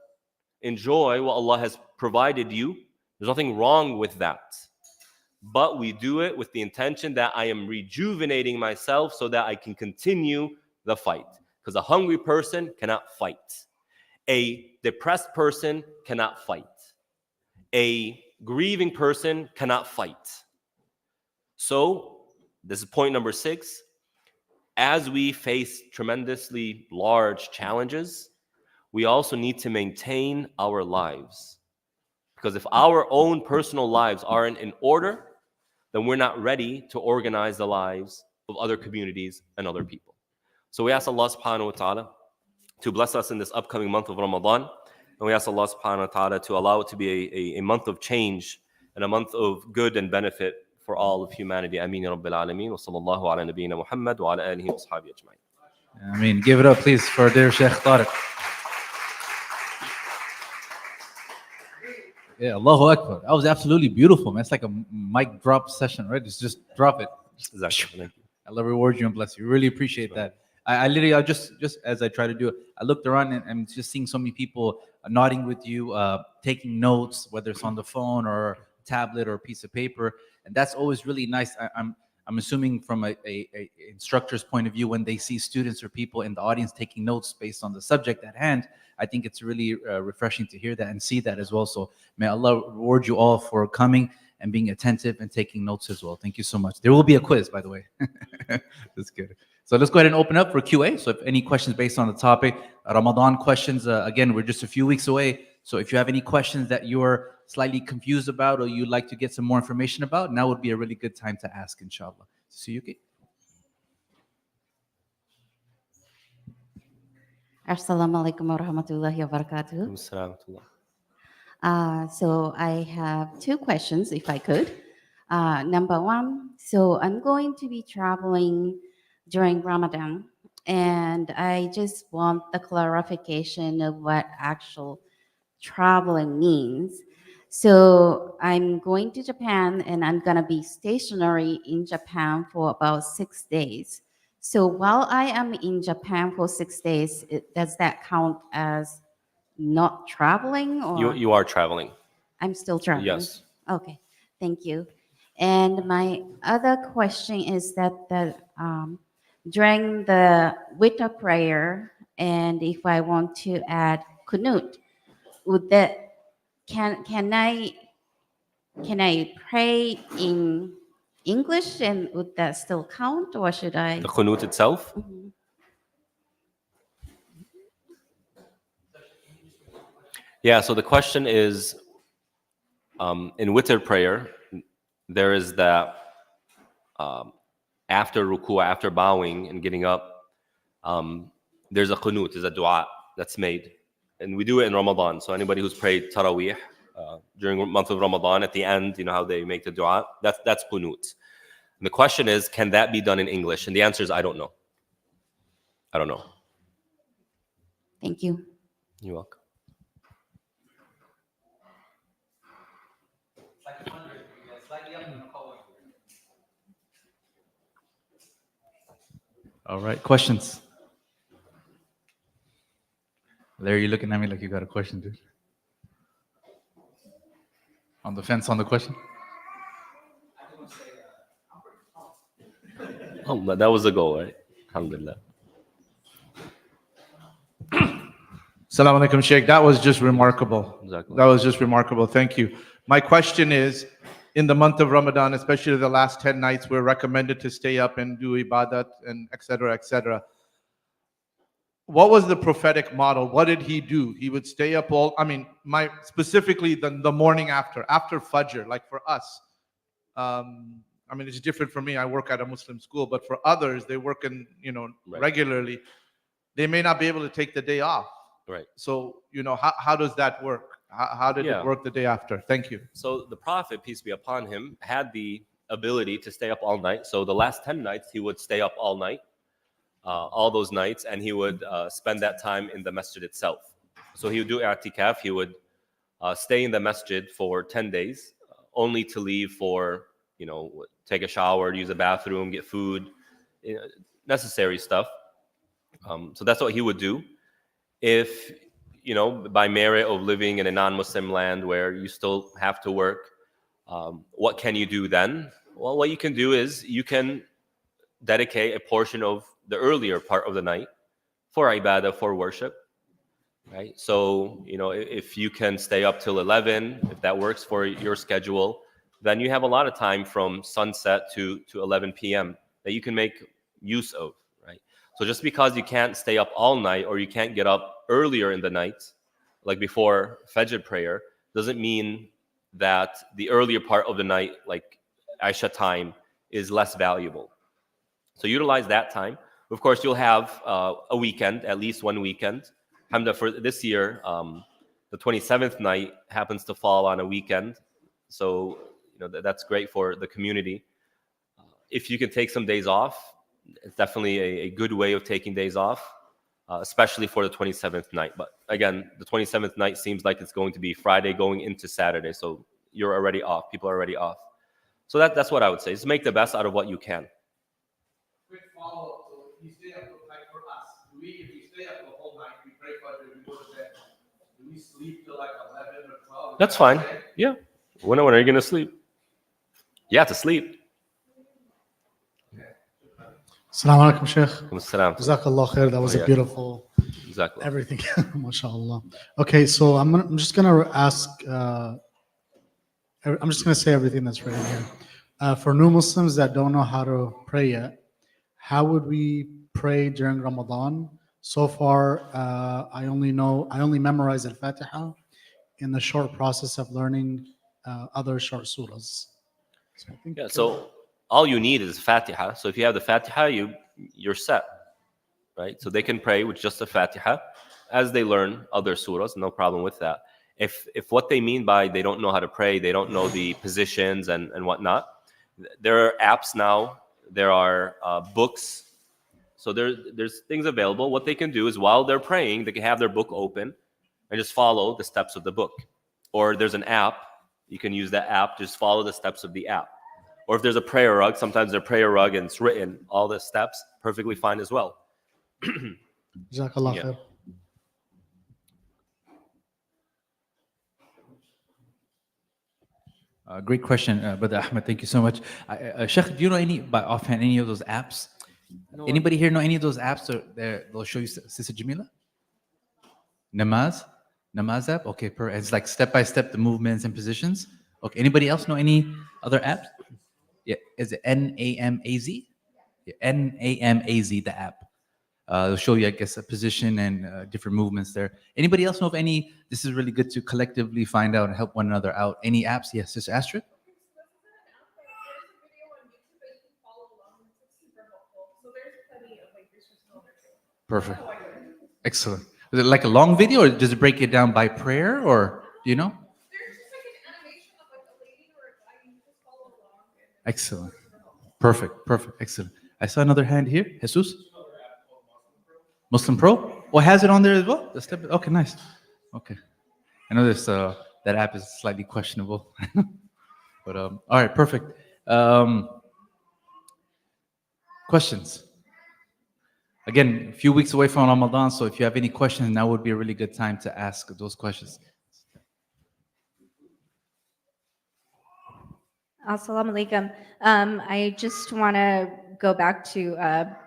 Enjoy what Allah has provided you. There's nothing wrong with that. But we do it with the intention that I am rejuvenating myself so that I can continue the fight. Because a hungry person cannot fight. A depressed person cannot fight. A grieving person cannot fight. So, this is point number 6. As we face tremendously large challenges, we also need to maintain our lives. Because if our own personal lives aren't in order, then we're not ready to organize the lives of other communities and other people. So we ask Allah subhanahu wa ta'ala to bless us in this upcoming month of Ramadan. And we ask Allah subhanahu wa ta'ala to allow it to be a month of change and a month of good and benefit for all of humanity. Ameen ya Rabbil Alameen. Wa sallallahu ala nabiyyina Muhammad wa ala alihi wa ashabihi ajma'in. Give it up, please, for dear Shaykh Tarik. Yeah, Allahu Akbar. That was absolutely beautiful, man. It's like a mic drop session, right? Just drop it. Exactly. Allah reward you and bless you. Really appreciate that. I literally, I just as I try to do it, I looked around and I'm just seeing so many people nodding with you, taking notes, whether it's on the phone or tablet or a piece of paper, and that's always really nice. I'm assuming from a instructor's point of view, when they see students or people in the audience taking notes based on the subject at hand, I think it's really refreshing to hear that and see that as well. So may Allah reward you all for coming and being attentive and taking notes as well. Thank you so much. There will be a quiz, by the way. That's good. So let's go ahead and open up for QA. So if any questions based on the topic, Ramadan questions, again, we're just a few weeks away. So if you have any questions that you're slightly confused about or you'd like to get some more information about, now would be a really good time to ask, inshallah. Suyuki? Assalamualaikum warahmatullahi wabarakatuh. So I have two questions, if I could. Number one, so I'm going to be traveling during Ramadan, and I just want the clarification of what actual traveling means. So I'm going to Japan, and I'm going to be stationary in Japan for about 6 days. So while I am in Japan for 6 days, does that count as not traveling, or You are traveling. I'm still traveling? Yes. Okay, thank you. And my other question is that during the witr prayer, and if I want to add kunut, would that can I pray in English, and would that still count, or should I? The qunut itself? Mhm. Yeah, so the question is, in witr prayer, there is that after ruku', after bowing and getting up, there's a qunut, there's a dua that's made. And we do it in Ramadan. So anybody who's prayed Taraweeh during the month of Ramadan, at the end, you know how they make the dua? That's qunut. And the question is, can that be done in English? And the answer is, I don't know. I don't know. Thank you. You're welcome. All right, questions? Larry, you looking at me like you got a question, dude? On the fence on the question? Oh, that was the goal, right? Alhamdulillah. Assalamu alaikum, Shaykh. That was just remarkable. Jazakallah. That was just remarkable. Thank you. My question is, in the month of Ramadan, especially the last 10 nights, we're recommended to stay up and do ibadat and et cetera, et cetera. What was the prophetic model? What did he do? He would stay up all, specifically the morning after Fajr, like for us. It's different for me. I work at a Muslim school, but for others, they work Right. regularly. They may not be able to take the day off. Right. So, how does that work? How did Yeah. it work the day after? Thank you. So the Prophet, peace be upon him, had the ability to stay up all night. So the last 10 nights, he would stay up all night, all those nights, and he would spend that time in the masjid itself. So he would do i'tikaf. He would stay in the masjid for 10 days, only to leave for, take a shower, use a bathroom, get food, necessary stuff. So that's what he would do. If, by merit of living in a non-Muslim land where you still have to work, what can you do then? Well, what you can do is you can dedicate a portion of the earlier part of the night for ibadah, for worship, right? So, if you can stay up till 11, if that works for your schedule, then you have a lot of time from sunset to 11 p.m. that you can make use of, right? So just because you can't stay up all night or you can't get up earlier in the night, like before Fajr prayer, doesn't mean that the earlier part of the night, like Isha time, is less valuable. So utilize that time. Of course, you'll have a weekend, at least one weekend. Alhamdulillah, for this year, the 27th night happens to fall on a weekend. So, that's great for the community. If you can take some days off, it's definitely a good way of taking days off, especially for the 27th night. But again, the 27th night seems like it's going to be Friday going into Saturday. So you're already off. People are already off. So that's what I would say. Just make the best out of what you can. follow. So if you stay up, like for us, if we stay up the whole night, we pray for it, we go to bed. Do we sleep till like 11 or 12? That's fine. Yeah. When are you going to sleep? You have to sleep. Assalamu alaikum, Shaykh. Salam. Jazakallah khair. That was a yeah. beautiful Exactly. everything. MashaAllah. Okay, so I'm just gonna ask. I'm just gonna say everything that's written here. For new Muslims that don't know how to pray yet, how would we pray during Ramadan? So far, I only memorized Al-Fatiha in the short process of learning other short surahs. So I think, Yeah. So all you need is Fatiha. So if you have the Fatiha, you're set, right? So they can pray with just the Fatiha as they learn other surahs. No problem with that. If what they mean by they don't know how to pray, they don't know the positions and whatnot, there are apps now. There are books. So there's things available. What they can do is while they're praying, they can have their book open and just follow the steps of the book. Or there's an app. You can use that app. Just follow the steps of the app. Or if there's a prayer rug, sometimes there's a prayer rug and it's written, all the steps, perfectly fine as well. Jazakallah Yeah. khair. Great question, Brother Ahmed. Thank you so much. Sheikh, do you know by offhand any of those apps? Anybody here know any of those apps they'll show you, Sister Jamila? Namaz app? Okay, it's like step by step the movements and positions. Okay, anybody else know any other apps? Yeah, is it NAMAZ? Yeah, NAMAZ, the app. It'll show you, I guess, a position and different movements there. Anybody else know of any? This is really good to collectively find out and help one another out. Any apps? Yes, Sister Astrid? Perfect. Excellent. Is it like a long video, or does it break it down by prayer, or do you know? Excellent. Perfect. Excellent. I saw another hand here. Jesus? Muslim Pro? Oh, has it on there as well? The step. Okay, nice. Okay. I know this that app is slightly questionable. But all right, perfect. Questions? Again, a few weeks away from Ramadan, so if you have any questions, now would be a really good time to ask those questions. Assalamu alaikum. I just want to go back to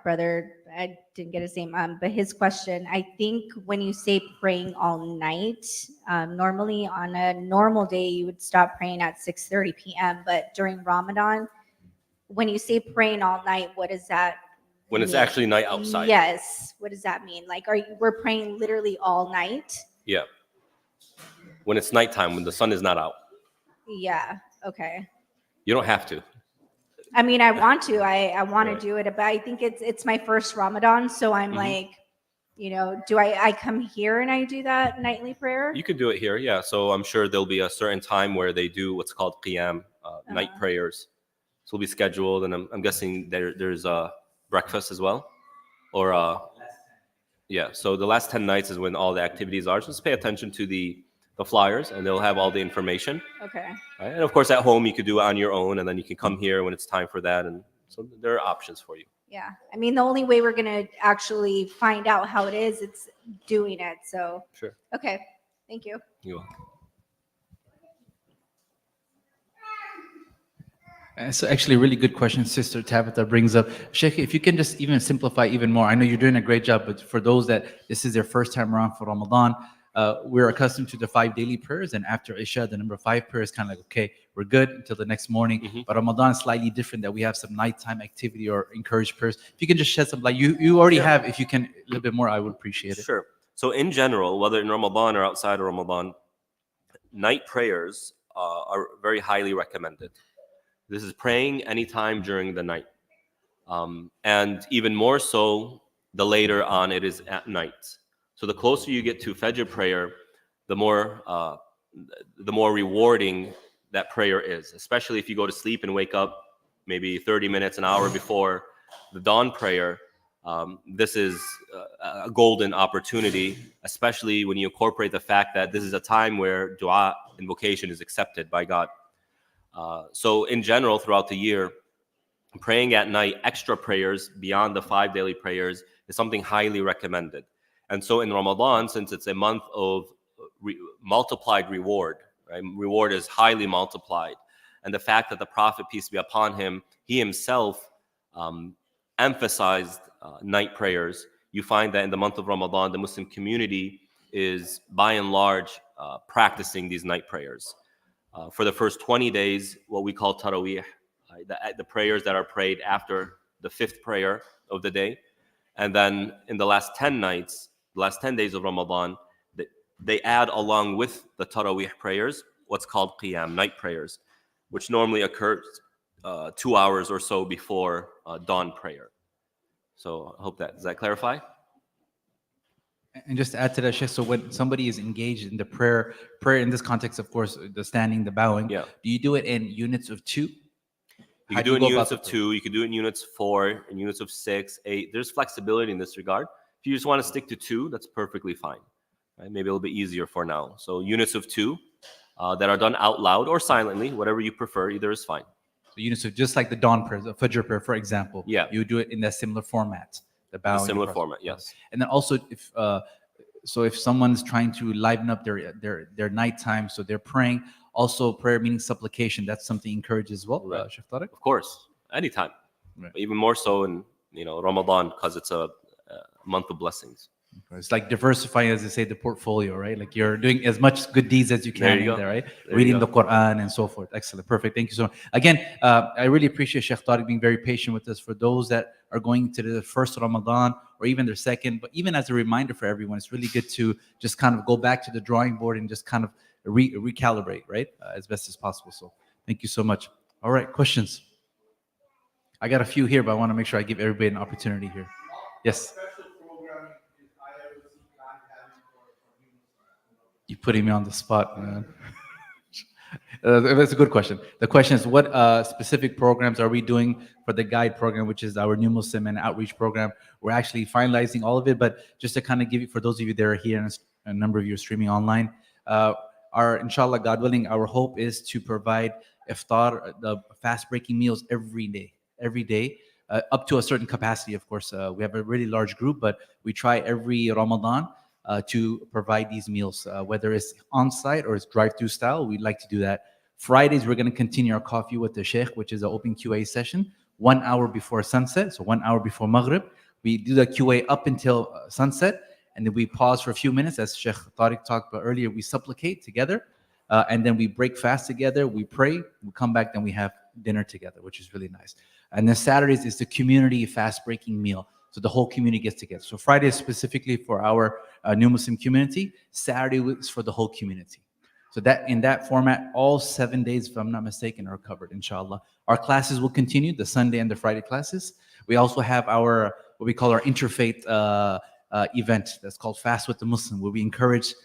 brother. I didn't get his name, but his question. I think when you say praying all night, normally on a normal day you would stop praying at 6:30 p.m. But during Ramadan, when you say praying all night, what does that? When it's mean? actually night outside. Yes. What does that mean? Like, we're praying literally all night? Yeah. When it's nighttime, when the sun is not out. Yeah. Okay. You don't have to. I mean, I want to. I want Right. to do it, but I think it's my first Ramadan, so I'm like, do I come here and I do that nightly prayer? You could do it here, yeah. So I'm sure there'll be a certain time where they do what's called qiyam, night prayers. So it'll be scheduled, and I'm guessing there's breakfast as well, or yeah. So the last 10 nights is when all the activities are. So just pay attention to the flyers, and they'll have all the information. Okay. Right? And of course, at home you could do it on your own, and then you can come here when it's time for that. And so there are options for you. Yeah. I mean, the only way we're gonna actually find out how it is, it's doing it. So. Sure. Okay. Thank you. You're welcome. It's actually a really good question Sister Tabitha brings up. Sheikh, if you can just even simplify even more. I know you're doing a great job, but for those that this is their first time around for Ramadan, we're accustomed to the 5 daily prayers, and after Isha, the number 5 prayer is kind of like, okay, we're good until the next morning. But Ramadan is slightly different, that we have some nighttime activity or encouraged prayers. If you can just shed some light, you already have. If you can a little bit more, I would appreciate it. Sure. So in general, whether in Ramadan or outside of Ramadan, night prayers are very highly recommended. This is praying anytime during the night. And even more so, the later on it is at night. So the closer you get to Fajr prayer, the more rewarding that prayer is, especially if you go to sleep and wake up maybe 30 minutes, an hour before the dawn prayer. This is a golden opportunity, especially when you incorporate the fact that this is a time where dua, invocation, is accepted by God. So in general, throughout the year, praying at night extra prayers beyond the 5 daily prayers is something highly recommended. And so in Ramadan, since it's a month of multiplied reward, right? Reward is highly multiplied. And the fact that the Prophet, peace be upon him, he himself emphasized night prayers, you find that in the month of Ramadan, the Muslim community is by and large practicing these night prayers. For the first 20 days, what we call Taraweeh, the prayers that are prayed after the 5th prayer of the day. And then in the last 10 nights, the last 10 days of Ramadan, they add along with the Taraweeh prayers what's called Qiyam, night prayers, which normally occurs 2 hours or so before dawn prayer. So I hope does that clarify? And just to add to that, Sheikh, so when somebody is engaged in the prayer in this context, of course, the standing, the bowing, Yeah. do you do it in units of 2? You How can do do it in go units about of the 2, you can do it in units 4, in units of 6, 8. There's flexibility in this regard. If you just want to stick to 2, that's perfectly fine. Right? Maybe a little bit easier for now. So units of 2 that are done out loud or silently, whatever you prefer, either is fine. So units of just like the dawn prayer, the Fajr prayer, for example. Yeah. You do it in that similar format, the In a bowing. similar across- format, yes. And then also, if someone's trying to liven up their nighttime, so they're praying, also prayer meaning supplication, that's something encouraged as well, Right. Sheikh Tarik? Of course, anytime. Right. Even more so in Ramadan, because it's a month of blessings. It's like diversifying, as they say, the portfolio, right? Like you're doing as much good deeds as you There can you in go. there, right? There you Reading go. the Quran and so forth. Excellent. Perfect. Thank you so much. Again, I really appreciate Sheikh Tariq being very patient with us. For those that are going to the first Ramadan or even their second, but even as a reminder for everyone, it's really good to just kind of go back to the drawing board and just kind of recalibrate, right? As best as possible. So thank you so much. All right, questions? I got a few here, but I want to make sure I give everybody an opportunity here. Yes. You're putting me on the spot, man. That's a good question. The question is, what specific programs are we doing for the guide program, which is our new Muslim and outreach program? We're actually finalizing all of it, but just to kind of give you, for those of you that are here and a number of you are streaming online, inshallah, God willing, our hope is to provide iftar, the fast-breaking meals every day, up to a certain capacity, of course. We have a really large group, but we try every Ramadan to provide these meals, whether it's on-site or it's drive-through style. We'd like to do that. Fridays, we're going to continue our coffee with the Shaykh, which is an open QA session, 1 hour before sunset, so 1 hour before Maghrib. We do the QA up until sunset, and then we pause for a few minutes, as Shaykh Tarik talked about earlier. We supplicate together, and then we break fast together. We pray, we come back, then we have dinner together, which is really nice. And then Saturdays is the community fast-breaking meal. So the whole community gets together. So Friday is specifically for our new Muslim community. Saturday is for the whole community. So that in that format, all 7 days, if I'm not mistaken, are covered, inshallah. Our classes will continue, the Sunday and the Friday classes. We also have our, what we call our interfaith event that's called Fast with the Muslim, where we encourage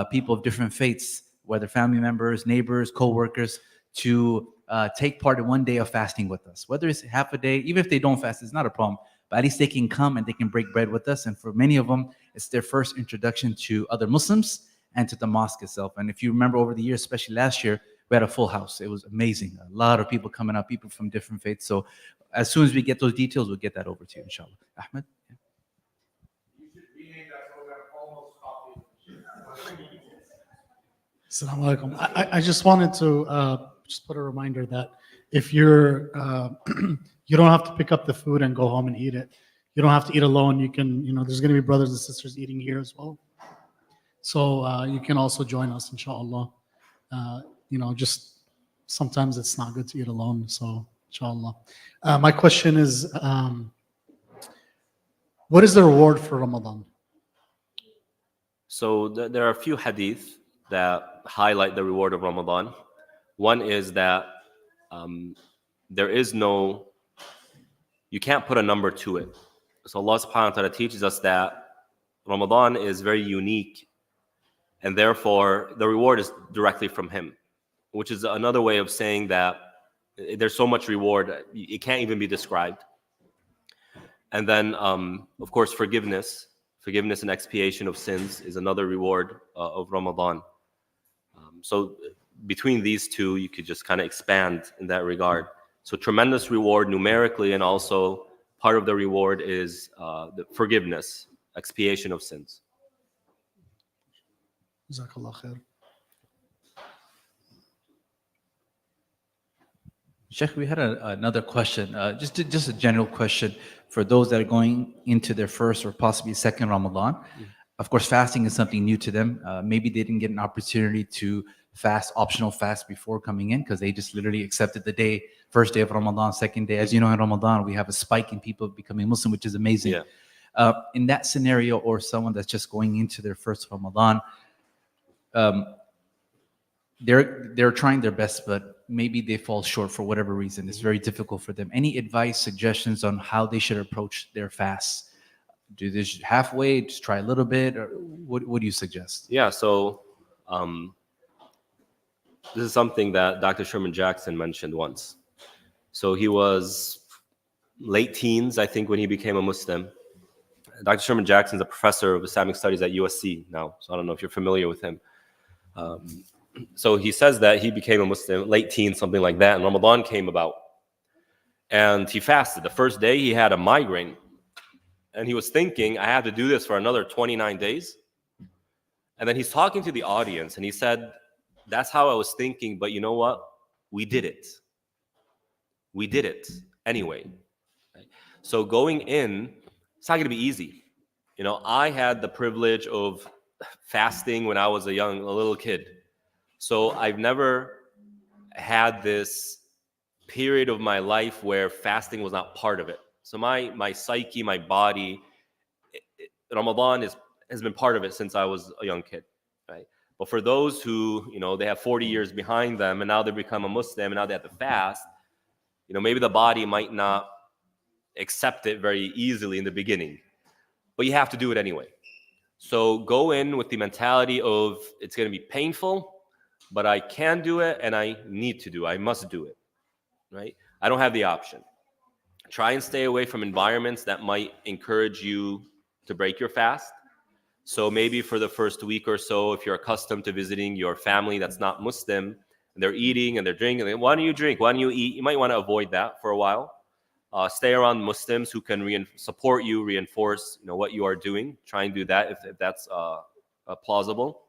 people of different faiths, whether family members, neighbors, co-workers, to take part in 1 day of fasting with us. Whether it's half a day, even if they don't fast, it's not a problem. But at least they can come and they can break bread with us. And for many of them, it's their first introduction to other Muslims and to the mosque itself. And if you remember over the years, especially last year, we had a full house. It was amazing. A lot of people coming up, people from different faiths. So as soon as we get those details, we'll get that over to you, inshallah. Ahmed? Yeah. Assalamu alaikum. I just wanted to just put a reminder that if you're, you don't have to pick up the food and go home and eat it. You don't have to eat alone. You can, there's going to be brothers and sisters eating here as well. So you can also join us, inshallah. Just sometimes it's not good to eat alone. So, inshallah. My question is, what is the reward for Ramadan? So there are a few hadith that highlight the reward of Ramadan. One is that there is no, you can't put a number to it. So Allah subhanahu wa ta'ala teaches us that Ramadan is very unique, and therefore the reward is directly from Him, which is another way of saying that there's so much reward, it can't even be described. And then, of course, forgiveness and expiation of sins is another reward of Ramadan. So between these two, you could just kind of expand in that regard. So tremendous reward numerically, and also part of the reward is the forgiveness, expiation of sins. Jazakallah khair. Sheikh, we had another question, just a general question for those that are going into their first or possibly second Ramadan. Of course, fasting is something new to them. Maybe they didn't get an opportunity to fast, optional fast before coming in because they just literally accepted the day, first day of Ramadan, second day. As you know, in Ramadan, we have a spike in people becoming Muslim, which is amazing. Yeah. In that scenario, or someone that's just going into their first Ramadan, they're trying their best, but maybe they fall short for whatever reason. It's very difficult for them. Any advice, suggestions on how they should approach their fast? Do this halfway, just try a little bit, or what do you suggest? Yeah, so this is something that Dr. Sherman Jackson mentioned once. So he was late teens, I think, when he became a Muslim. Dr. Sherman Jackson is a professor of Islamic studies at USC now, so I don't know if you're familiar with him. So he says that he became a Muslim, late teens, something like that, and Ramadan came about. And he fasted. The first day he had a migraine, and he was thinking, I have to do this for another 29 days. And then he's talking to the audience, and he said, that's how I was thinking, but you know what? We did it. We did it anyway. So going in, it's not going to be easy. You know, I had the privilege of fasting when I was a little kid. So I've never had this period of my life where fasting was not part of it. So my psyche, my body, Ramadan has been part of it since I was a young kid, right? But for those who, you know, they have 40 years behind them and now they become a Muslim and now they have to fast, you know, maybe the body might not accept it very easily in the beginning, but you have to do it anyway. So go in with the mentality of it's going to be painful, but I can do it and I need to do it. I must do it, right? I don't have the option. Try and stay away from environments that might encourage you to break your fast. So maybe for the first week or so, if you're accustomed to visiting your family that's not Muslim, and they're eating and they're drinking, why don't you drink? Why don't you eat? You might want to avoid that for a while. Stay around Muslims who can support you, reinforce what you are doing. Try and do that if that's plausible.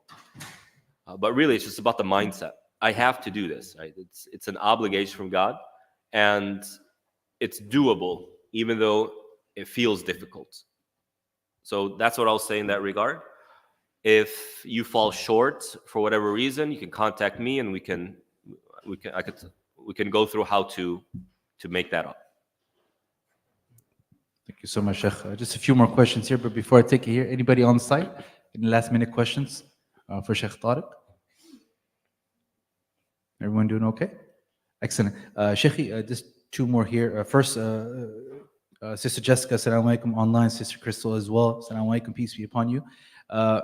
But really, it's just about the mindset. I have to do this. Right? It's an obligation from God, and it's doable, even though it feels difficult. So that's what I'll say in that regard. If you fall short for whatever reason, you can contact me, and we can go through how to make that up. Thank you so much, Sheikh. Just a few more questions here, but before I take it here, anybody on site? Any last minute questions for Sheikh Tarik? Everyone doing okay? Excellent. Sheikh, just two more here. First, Sister Jessica, assalamu alaikum, online, Sister Crystal as well, assalamu alaikum, peace be upon you.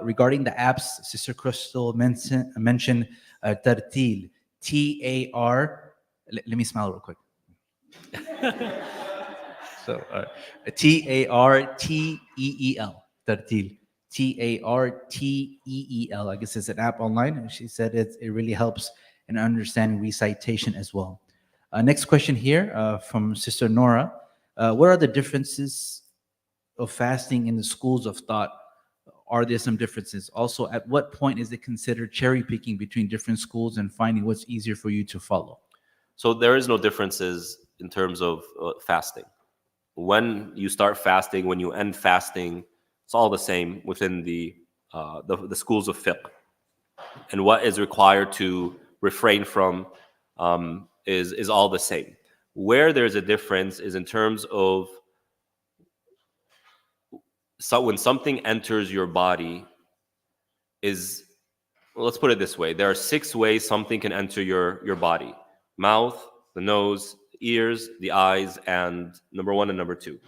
Regarding the apps, Sister Crystal mentioned Tartil, T-A-R, let me smile real quick. So, T-A-R-T-E-E-L, Tartil, T-A-R-T-E-E-L. I guess it's an app online, and she said it really helps in understanding recitation as well. Next question here from Sister Nora. What are the differences of fasting in the schools of thought? Are there some differences? Also, at what point is it considered cherry picking between different schools and finding what's easier for you to follow? So there is no differences in terms of fasting. When you start fasting, when you end fasting, it's all the same within the schools of fiqh. And what is required to refrain from is all the same. Where there's a difference is in terms of when something enters your body let's put it this way. There are 6 ways something can enter your body: mouth, the nose, ears, the eyes, and number 1 and number 2.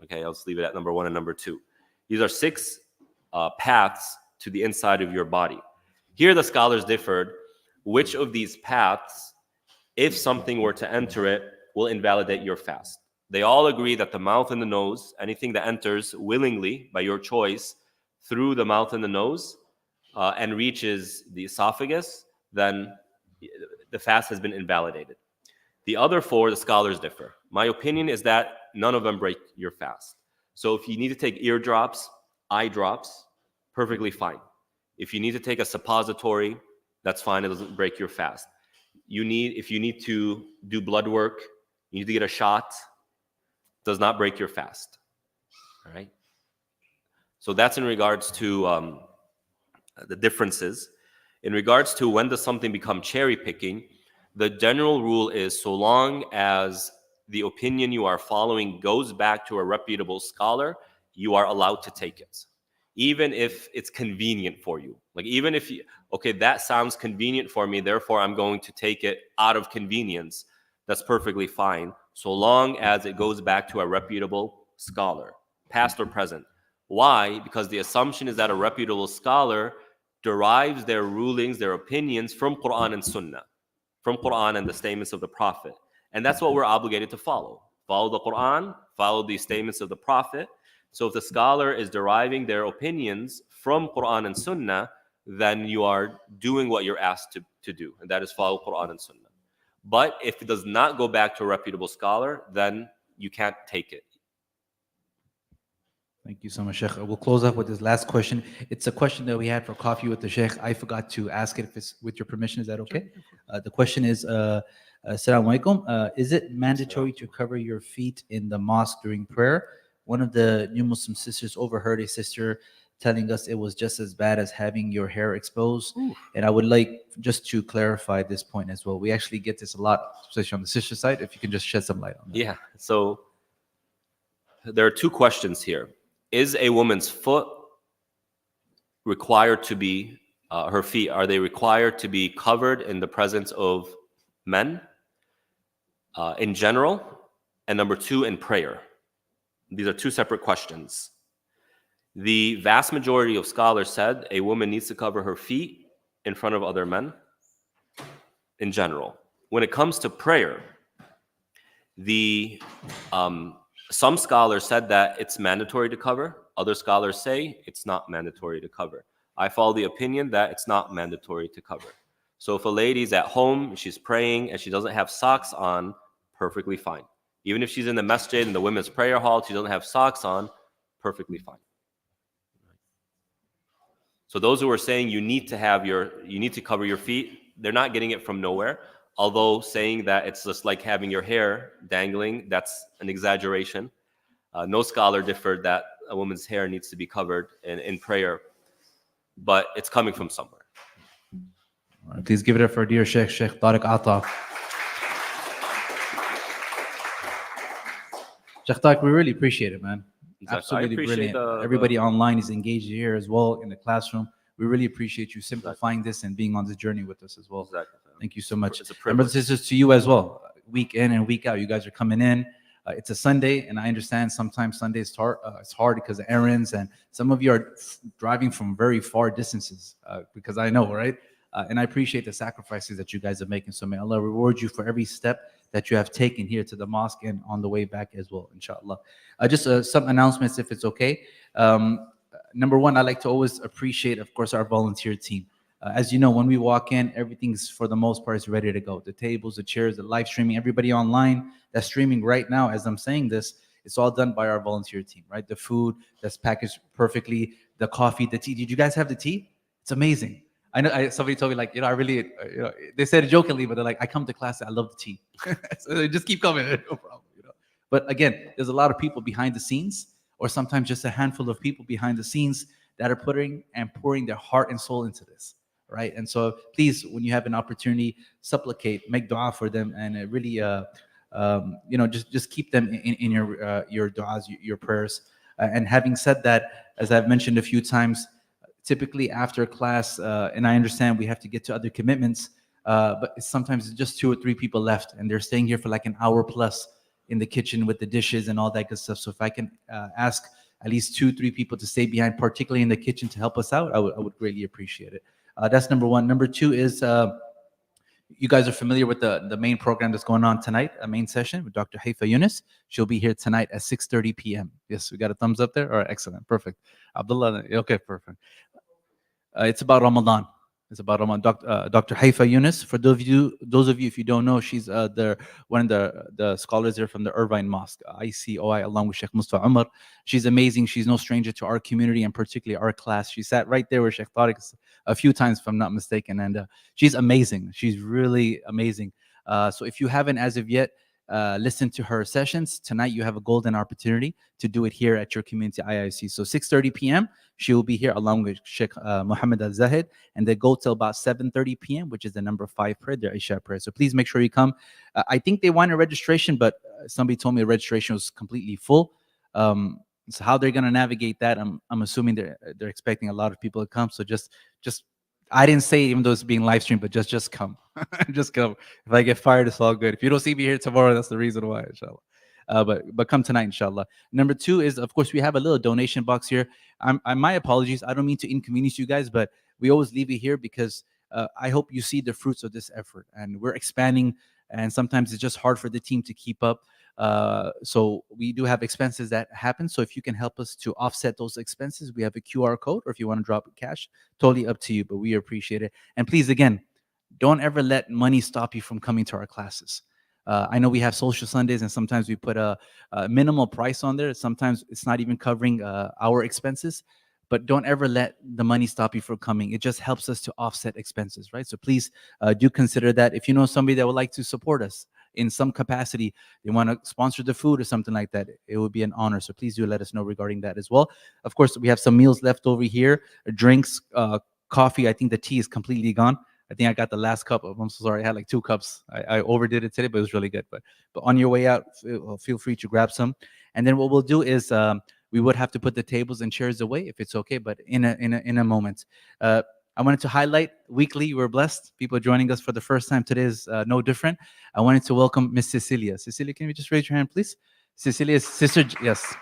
Okay, I'll just leave it at number 1 and number 2. These are 6 paths to the inside of your body. Here the scholars differed which of these paths, if something were to enter it, will invalidate your fast. They all agree that the mouth and the nose, anything that enters willingly by your choice through the mouth and the nose and reaches the esophagus, then the fast has been invalidated. The other 4, the scholars differ. My opinion is that none of them break your fast. So if you need to take ear drops, eye drops, perfectly fine. If you need to take a suppository, that's fine. It doesn't break your fast. If you need to do blood work, you need to get a shot, does not break your fast. All right. So that's in regards to the differences. In regards to when does something become cherry picking, the general rule is so long as the opinion you are following goes back to a reputable scholar, you are allowed to take it. Even if it's convenient for you. Like even if you, okay, that sounds convenient for me, therefore I'm going to take it out of convenience, that's perfectly fine, so long as it goes back to a reputable scholar, past or present. Why? Because the assumption is that a reputable scholar derives their rulings, their opinions from Quran and Sunnah, from Quran and the statements of the Prophet. And that's what we're obligated to follow. Follow the Quran, follow the statements of the Prophet. So if the scholar is deriving their opinions from Quran and Sunnah, then you are doing what you're asked to do, and that is follow Quran and Sunnah. But if it does not go back to a reputable scholar, then you can't take it. Thank you so much, Sheikh. We'll close up with this last question. It's a question that we had for coffee with the Sheikh. I forgot to ask it. If it's with your permission, is that okay? The question is, Assalamu alaikum. Is it mandatory to cover your feet in the mosque during prayer? One of the new Muslim sisters overheard a sister telling us it was just as bad as having your hair exposed. And I would like just to clarify this point as well. We actually get this a lot, especially on the sister side. If you can just shed some light on that. Yeah. So there are 2 questions here. Is a woman's foot required to be, her feet, are they required to be covered in the presence of men in general? And number 2, in prayer. These are 2 separate questions. The vast majority of scholars said a woman needs to cover her feet in front of other men in general. When it comes to prayer, some scholars said that it's mandatory to cover. Other scholars say it's not mandatory to cover. I follow the opinion that it's not mandatory to cover. So if a lady's at home, she's praying, and she doesn't have socks on, perfectly fine. Even if she's in the masjid, in the women's prayer hall, she doesn't have socks on, perfectly fine. So those who are saying you need to cover your feet, they're not getting it from nowhere. Although saying that it's just like having your hair dangling, that's an exaggeration. No scholar differed that a woman's hair needs to be covered in prayer, but it's coming from somewhere. All right, please give it up for dear Sheikh Tarik Ata. Sheikh Tarik, we really appreciate it, man. Exactly. Absolutely I appreciate brilliant. Everybody online is engaged here as well in the classroom. We really appreciate you simplifying this and being on this journey with us as well. Exactly. Thank you so much. It's a And privilege. brothers and sisters, to you as well. Week in and week out, you guys are coming in. It's a Sunday, and I understand sometimes Sunday is hard. It's hard because of errands, and some of you are driving from very far distances. Because I know, right? And I appreciate the sacrifices that you guys are making. So may Allah reward you for every step that you have taken here to the mosque and on the way back as well, inshallah. Just some announcements, if it's okay. Number one, I like to always appreciate, of course, our volunteer team. As you know, when we walk in, everything's for the most part is ready to go. The tables, the chairs, the live streaming, everybody online that's streaming right now, as I'm saying this, it's all done by our volunteer team, right? The food that's packaged perfectly, the coffee, the tea. Did you guys have the tea? It's amazing. I know somebody told me, like, I really, they said it jokingly, but they're like, I come to class, I love the tea. So they just keep coming, no problem, But again, there's a lot of people behind the scenes, or sometimes just a handful of people behind the scenes that are putting and pouring their heart and soul into this, right? And so please, when you have an opportunity, supplicate, make dua for them, and really, just keep them in your duas, your prayers. And having said that, as I've mentioned a few times, typically after class, and I understand we have to get to other commitments, but sometimes it's just 2 or 3 people left, and they're staying here for like an hour plus in the kitchen with the dishes and all that good stuff. So if I can ask at least 2, 3 people to stay behind, particularly in the kitchen, to help us out, I would greatly appreciate it. That's number one. Number two is you guys are familiar with the main program that's going on tonight, a main session with Dr. Haifa Yunus. She'll be here tonight at 6:30 p.m. Yes, we got a thumbs up there? All right, excellent, perfect. Abdullah, okay, perfect. It's about Ramadan. It's about Dr. Haifa Yunus. For those of you, if you don't know, she's one of the scholars there from the Irvine Mosque, ICOI, along with Sheikh Mustafa Umar. She's amazing. She's no stranger to our community and particularly our class. She sat right there with Sheikh Tarik a few times, if I'm not mistaken, and she's amazing. She's really amazing. So if you haven't as of yet listened to her sessions tonight, you have a golden opportunity to do it here at your community IIC. So 6:30 p.m. she will be here along with Sheikh Muhammad Al Zahid, and they go till about 7:30 p.m., which is the number 5 prayer, the Isha prayer. So please make sure you come. I think they wanted registration, but somebody told me the registration was completely full. So how they're gonna navigate that? I'm assuming they're expecting a lot of people to come. So just I didn't say even though it's being live streamed, but just come, just come. If I get fired, it's all good. If you don't see me here tomorrow, that's the reason why, inshallah. But come tonight, inshallah. Number 2 is, of course, we have a little donation box here. My apologies. I don't mean to inconvenience you guys, but we always leave it here because I hope you see the fruits of this effort. And we're expanding, and sometimes it's just hard for the team to keep up. So we do have expenses that happen. So if you can help us to offset those expenses, we have a QR code, or if you want to drop cash, totally up to you, but we appreciate it. And please, again, don't ever let money stop you from coming to our classes. I know we have social Sundays, and sometimes we put a minimal price on there. Sometimes it's not even covering our expenses, but don't ever let the money stop you from coming. It just helps us to offset expenses, right? So please do consider that. If you know somebody that would like to support us in some capacity, they want to sponsor the food or something like that, it would be an honor. So please do let us know regarding that as well. Of course, we have some meals left over here, drinks, coffee. I think the tea is completely gone. I think I got the last cup of. I'm so sorry. I had like 2 cups. I overdid it today, but it was really good. But on your way out, feel free to grab some. And then what we'll do is we would have to put the tables and chairs away if it's okay. But in a moment, I wanted to highlight weekly. We're blessed. People joining us for the first time today is no different. I wanted to welcome Miss Cecilia. Cecilia, can you just raise your hand, please? Cecilia's sister. Yes.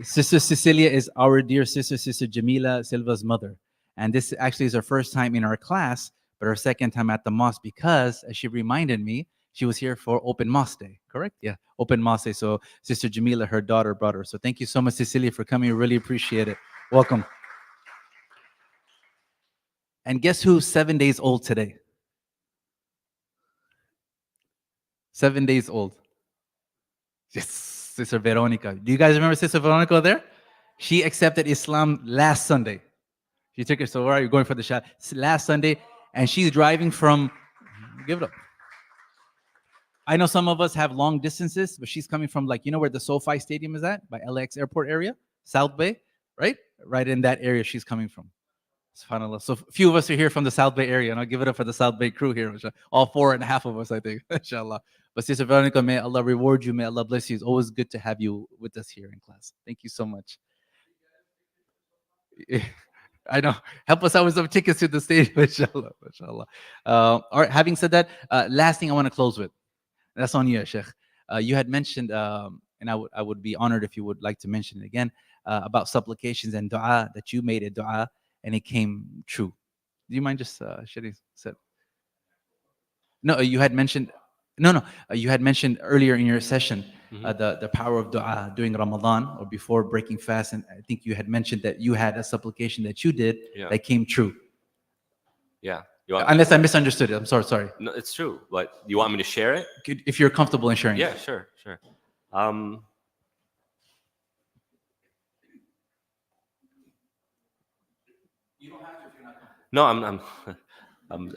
Sister Cecilia is our dear sister, Sister Jamila Silva's mother. And this actually is her first time in our class, but her second time at the mosque because, as she reminded me, she was here for Open Mosque Day, correct? Yeah, Open Mosque Day. So Sister Jamila, her daughter, brought her. So thank you so much, Cecilia, for coming. We really appreciate it. Welcome. And guess who's 7 days old today? 7 days old. Yes, Sister Veronica. Do you guys remember Sister Veronica there? She accepted Islam last Sunday. She took her, so where are you going for the shot? Last Sunday, and she's driving from, give it up. I know some of us have long distances, but she's coming from, like, you know where the SoFi Stadium is at? By LAX Airport area? South Bay, right? Right in that area she's coming from. SubhanAllah. So a few of us are here from the South Bay area, and I'll give it up for the South Bay crew here. All 4.5 of us, I think, inshallah. But Sister Veronica, may Allah reward you. May Allah bless you. It's always good to have you with us here in class. Thank you so much. I know. Help us out with some tickets to the stage, inshallah. Inshallah. All right, having said that, last thing I want to close with. That's on you, Sheikh. You had mentioned, and I would be honored if you would like to mention it again, about supplications and dua, that you made a dua and it came true. Do you mind just sharing? No, you had mentioned. No. You had mentioned earlier in your session the power of dua during Ramadan or before breaking fast, and I think you had mentioned that you had a supplication that you did that came true. Yeah. Unless I misunderstood it. I'm sorry. No, it's true. But you want me to share it? If you're comfortable in sharing. Yeah, sure. You don't have to if you're not comfortable. No,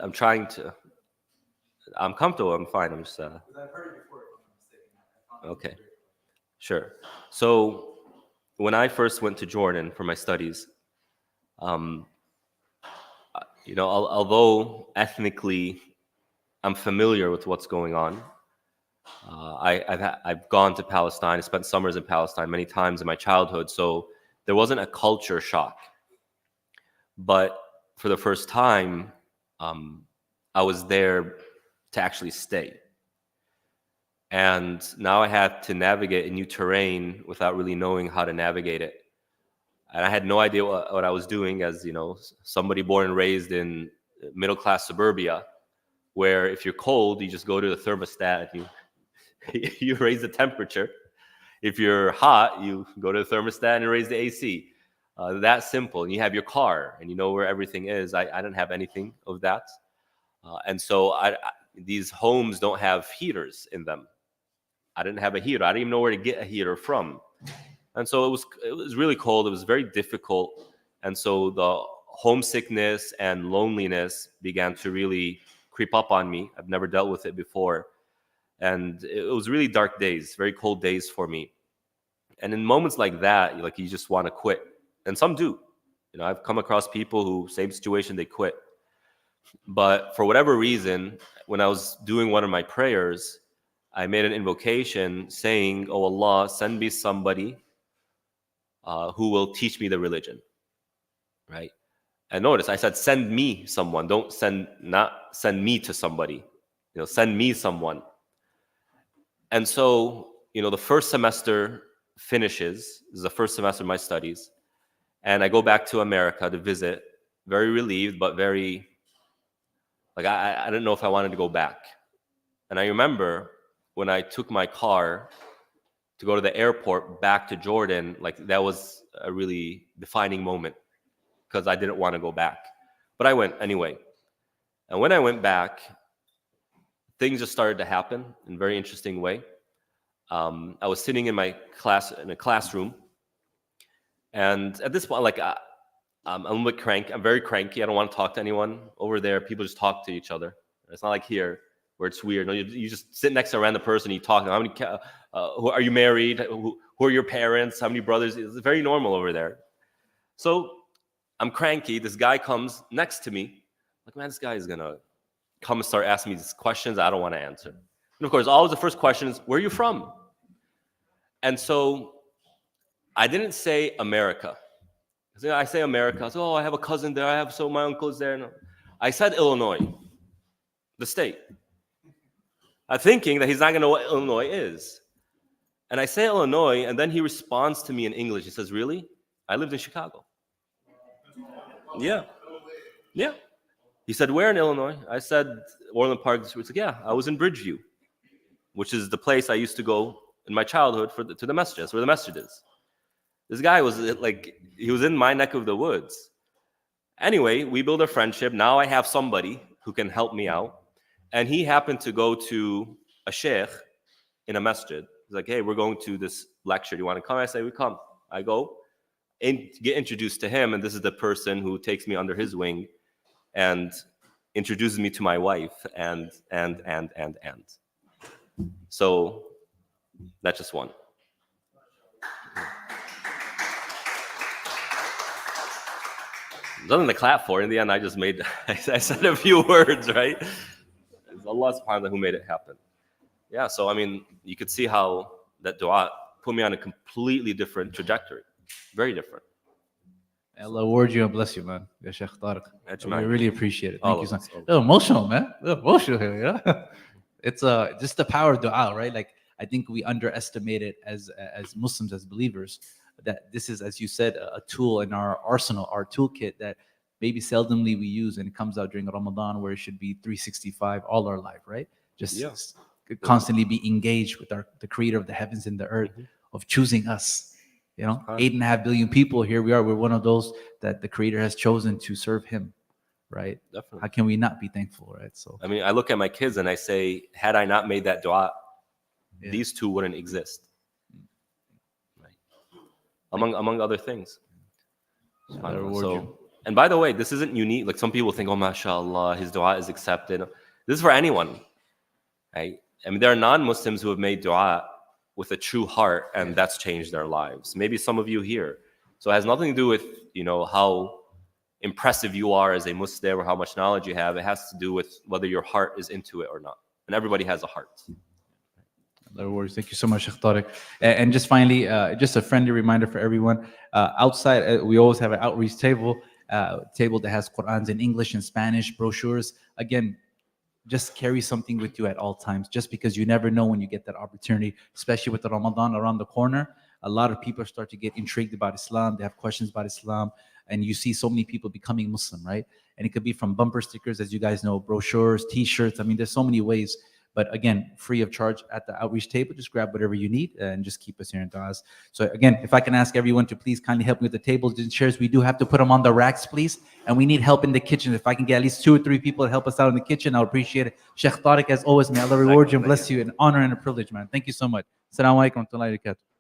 I'm trying to. I'm comfortable. I'm fine. I'm just. I've heard it before. Okay, sure. So when I first went to Jordan for my studies, although ethnically I'm familiar with what's going on, I've gone to Palestine. I spent summers in Palestine many times in my childhood, so there wasn't a culture shock. But for the first time, I was there to actually stay. And now I had to navigate a new terrain without really knowing how to navigate it. And I had no idea what I was doing as, somebody born and raised in middle-class suburbia, where if you're cold, you just go to the thermostat and you raise the temperature. If you're hot, you go to the thermostat and raise the AC. That simple. And you have your car and you know where everything is. I didn't have anything of that. And so these homes don't have heaters in them. I didn't have a heater. I didn't even know where to get a heater from. And so it was really cold. It was very difficult. And so the homesickness and loneliness began to really creep up on me. I've never dealt with it before. And it was really dark days, very cold days for me. And in moments like that, like you just want to quit. And some do. You know, I've come across people who, same situation, they quit. But for whatever reason, when I was doing one of my prayers, I made an invocation saying, "Oh Allah, send me somebody who will teach me the religion." Right? And notice I said, "Send me someone." Not send me to somebody. You know, send me someone. And so, you know, the first semester finishes. This is the first semester of my studies, and I go back to America to visit. Very relieved, but very like I didn't know if I wanted to go back. And I remember when I took my car to go to the airport back to Jordan, like that was a really defining moment because I didn't want to go back. But I went anyway. And when I went back, things just started to happen in a very interesting way. I was sitting in my class, in a classroom. And at this point, like I'm a little bit cranky. I'm very cranky. I don't want to talk to anyone over there. People just talk to each other. It's not like here where it's weird. No, you just sit next to a random person. You talk. How many? Who are you married? Who are your parents? How many brothers? It's very normal over there. So I'm cranky. This guy comes next to me. Like, man, this guy is gonna come and start asking me these questions I don't want to answer. And of course, always the first question is, "Where are you from?" And so I didn't say America. I say America. I say, "Oh, I have a cousin there. I have my uncle's there." No. I said Illinois, the state. I'm thinking that he's not going to know what Illinois is. And I say Illinois, and then he responds to me in English. He says, "Really? I lived in Chicago." Yeah. Yeah. He said, "Where in Illinois?" I said, "Orland Park." He said, "Yeah, I was in Bridgeview, which is the place I used to go in my childhood to the masjid. That's where the masjid is." This guy was like, he was in my neck of the woods. Anyway, we build a friendship. Now I have somebody who can help me out. And he happened to go to a Shaykh in a masjid. He's like, "Hey, we're going to this lecture. Do you want to come?" I say, "We come." I go and get introduced to him. And this is the person who takes me under his wing and introduces me to my wife and. So that's just one. Nothing to clap for. In the end, I just I said a few words, right? It's Allah subhanahu wa ta'ala who made it happen. Yeah, so I mean, you could see how that dua put me on a completely different trajectory. Very different. Allah reward you and bless you, man. Ya Shaykh Tarik. We Ajmain. really appreciate it. Thank All you of so us, much. all of Emotional, man. Emotional here, yeah. It's just the power of dua, right? Like I think we underestimate it as Muslims, as believers, that this is, as you said, a tool in our arsenal, our toolkit that maybe seldomly we use, and it comes out during Ramadan where it should be 365 all our life, right? Just Yeah. constantly be engaged with the creator of the heavens and the earth, of choosing us. You know, 8.5 billion people, here we are. We're one of those that the creator has chosen to serve him, right? Definitely. How can we not be thankful, right? So I mean, I look at my kids and I say, had I not made that dua, Yeah. these two wouldn't exist. Right. Among other things. Allah reward you. And by the way, this isn't unique. Like some people think, "Oh, mashallah, his dua is accepted." This is for anyone. Right? I mean, there are non-Muslims who have made dua with a true heart, and that's changed their lives. Maybe some of you here. So it has nothing to do with, you know, how impressive you are as a Muslim or how much knowledge you have. It has to do with whether your heart is into it or not. And everybody has a heart. No worries. Thank you so much, Sheikh Tariq. And just finally, just a friendly reminder for everyone. Outside, we always have an outreach table that has Qur'ans in English and Spanish, brochures. Again, just carry something with you at all times, just because you never know when you get that opportunity, especially with the Ramadan around the corner. A lot of people start to get intrigued about Islam. They have questions about Islam. And you see so many people becoming Muslim, right? And it could be from bumper stickers, as you guys know, brochures, T-shirts. I mean, there's so many ways. But again, free of charge at the outreach table. Just grab whatever you need and just keep us here in du'as. So again, if I can ask everyone to please kindly help me with the tables and chairs. We do have to put them on the racks, please. And we need help in the kitchen. If I can get at least 2 or 3 people to help us out in the kitchen, I'll appreciate it. Sheikh Tarik, as always, may Allah reward you and bless you. An honor and a privilege, man. Thank you so much. Assalamu alaikum wa rahmatullahi wa barakatuh.